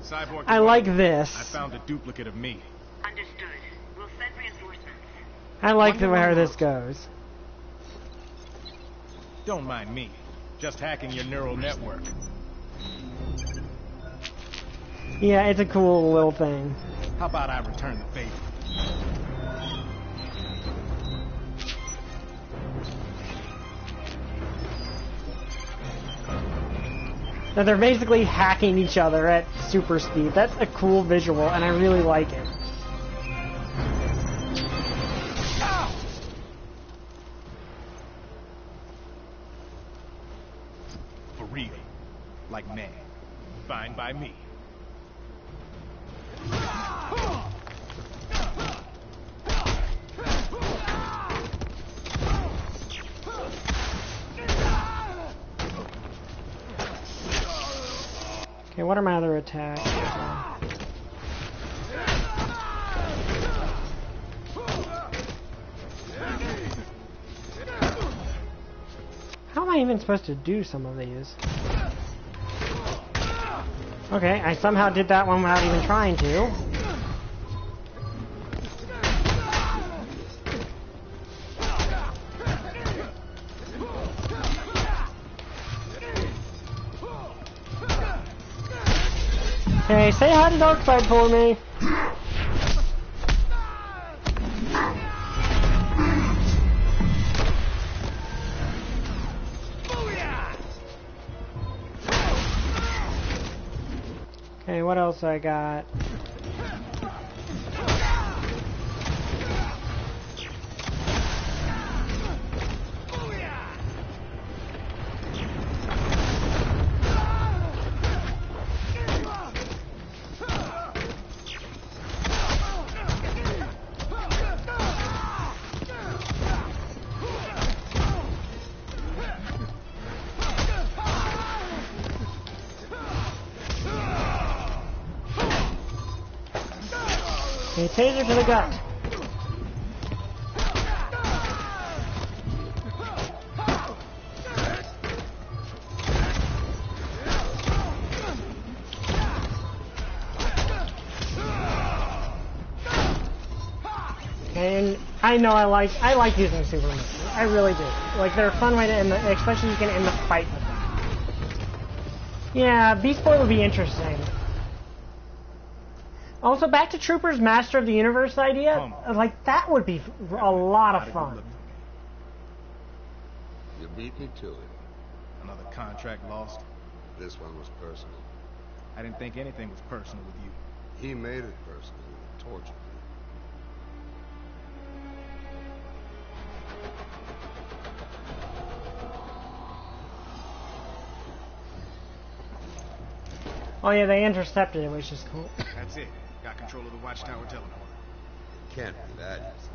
Cyborg, I like this. I found a duplicate of me. Understood. We'll send reinforcements. I like where this goes. Don't mind me. Just hacking your neural network. Yeah, it's a cool little thing. How about I return the favor? Now they're basically hacking each other at super speed. That's a cool visual, and I really like it. For real. Like man. Fine by me. Okay, what are my other attacks? How am I even supposed to do some of these? Okay, I somehow did that one without even trying to. Okay, say hi to Darkseid for me. Okay, what else I got? Okay, taser to the gut. And I know I like using super moves. I really do. Like, they're a fun way to end the, especially you can end the fight with them. Yeah, Beast Boy would be interesting. Also, back to Trooper's Master of the Universe idea. Like, that would be a lot of fun. You beat me to it. Another contract lost. This one was personal. I didn't think anything was personal with you. He made it personal and tortured me. Oh yeah, they intercepted it, which is cool. That's it. Got control of the Watchtower teleporter. Can't be that easy.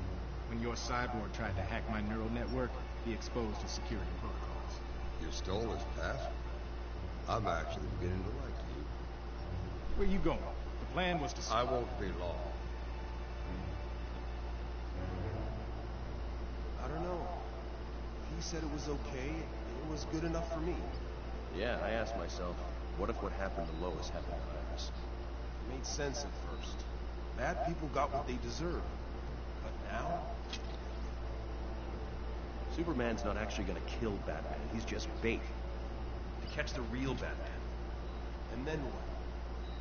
When your cyborg tried to hack my neural network, he exposed his security protocols. You stole his password. I'm actually beginning to like you. Where you going? The plan was to... I won't be long. I don't know. He said it was okay. It was good enough for me. Yeah, I asked myself, what if what happened to Lois happened to Iris? It made sense at first. Bad people got what they deserved. But now... Superman's not actually gonna kill Batman. He's just bait. To catch the real Batman. And then what?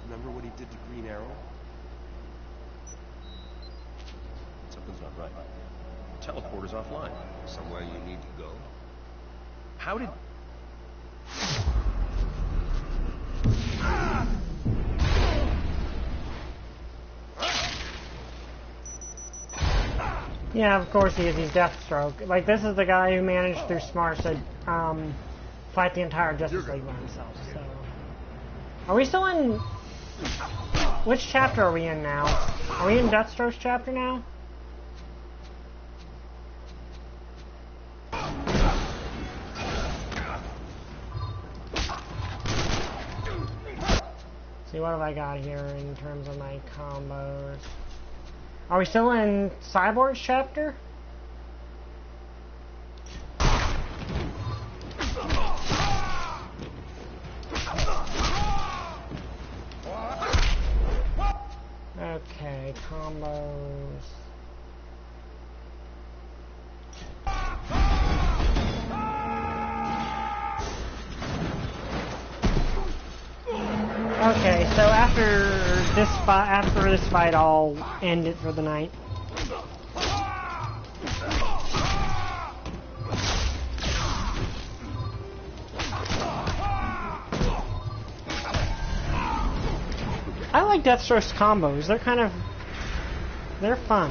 Remember what he did to Green Arrow? Something's not right. The teleporter's offline. Somewhere you need to go? How did... Yeah, of course he is. He's Deathstroke. Like, this is the guy who managed through Smarts to fight the entire Justice League by himself. So, are we still in? Which chapter are we in now? Are we in Deathstroke's chapter now? See, what have I got here in terms of my combos? Are we still in Cyborg's chapter? Okay, combos. Okay, so after this fight, I'll end it for the night. I like Deathstroke's combos. They're fun.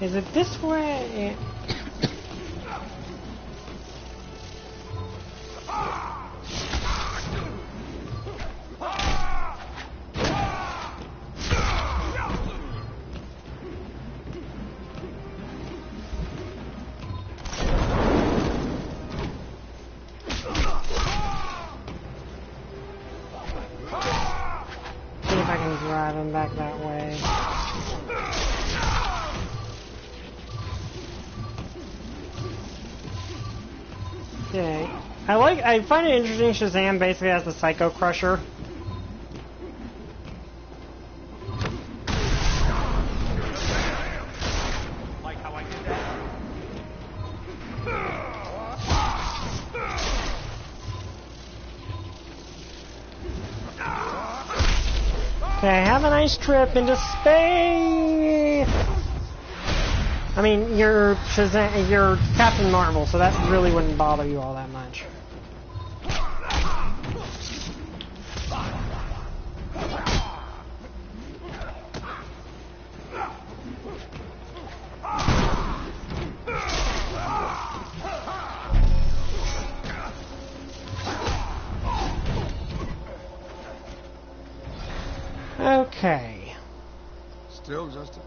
Is it this way? Drive him back that way. Okay. I find it interesting Shazam basically has the Psycho Crusher. Like how I did that? Okay, have a nice trip into space! I mean, you're Captain Marvel, so that really wouldn't bother you all that much. Okay. Still just a...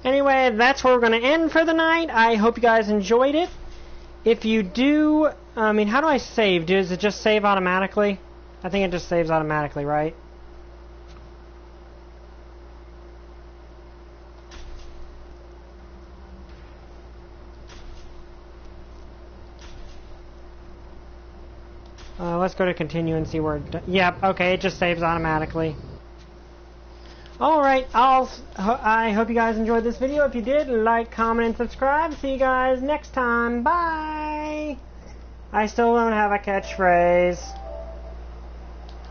Anyway, that's where we're going to end for the night. I hope you guys enjoyed it. If you do, I mean, how do I save? Does it just save automatically? I think it just saves automatically, right? Let's go to continue and see where it... Yep, okay, it just saves automatically. Alright, I hope you guys enjoyed this video. If you did, like, comment, and subscribe. See you guys next time. Bye! I still don't have a catchphrase.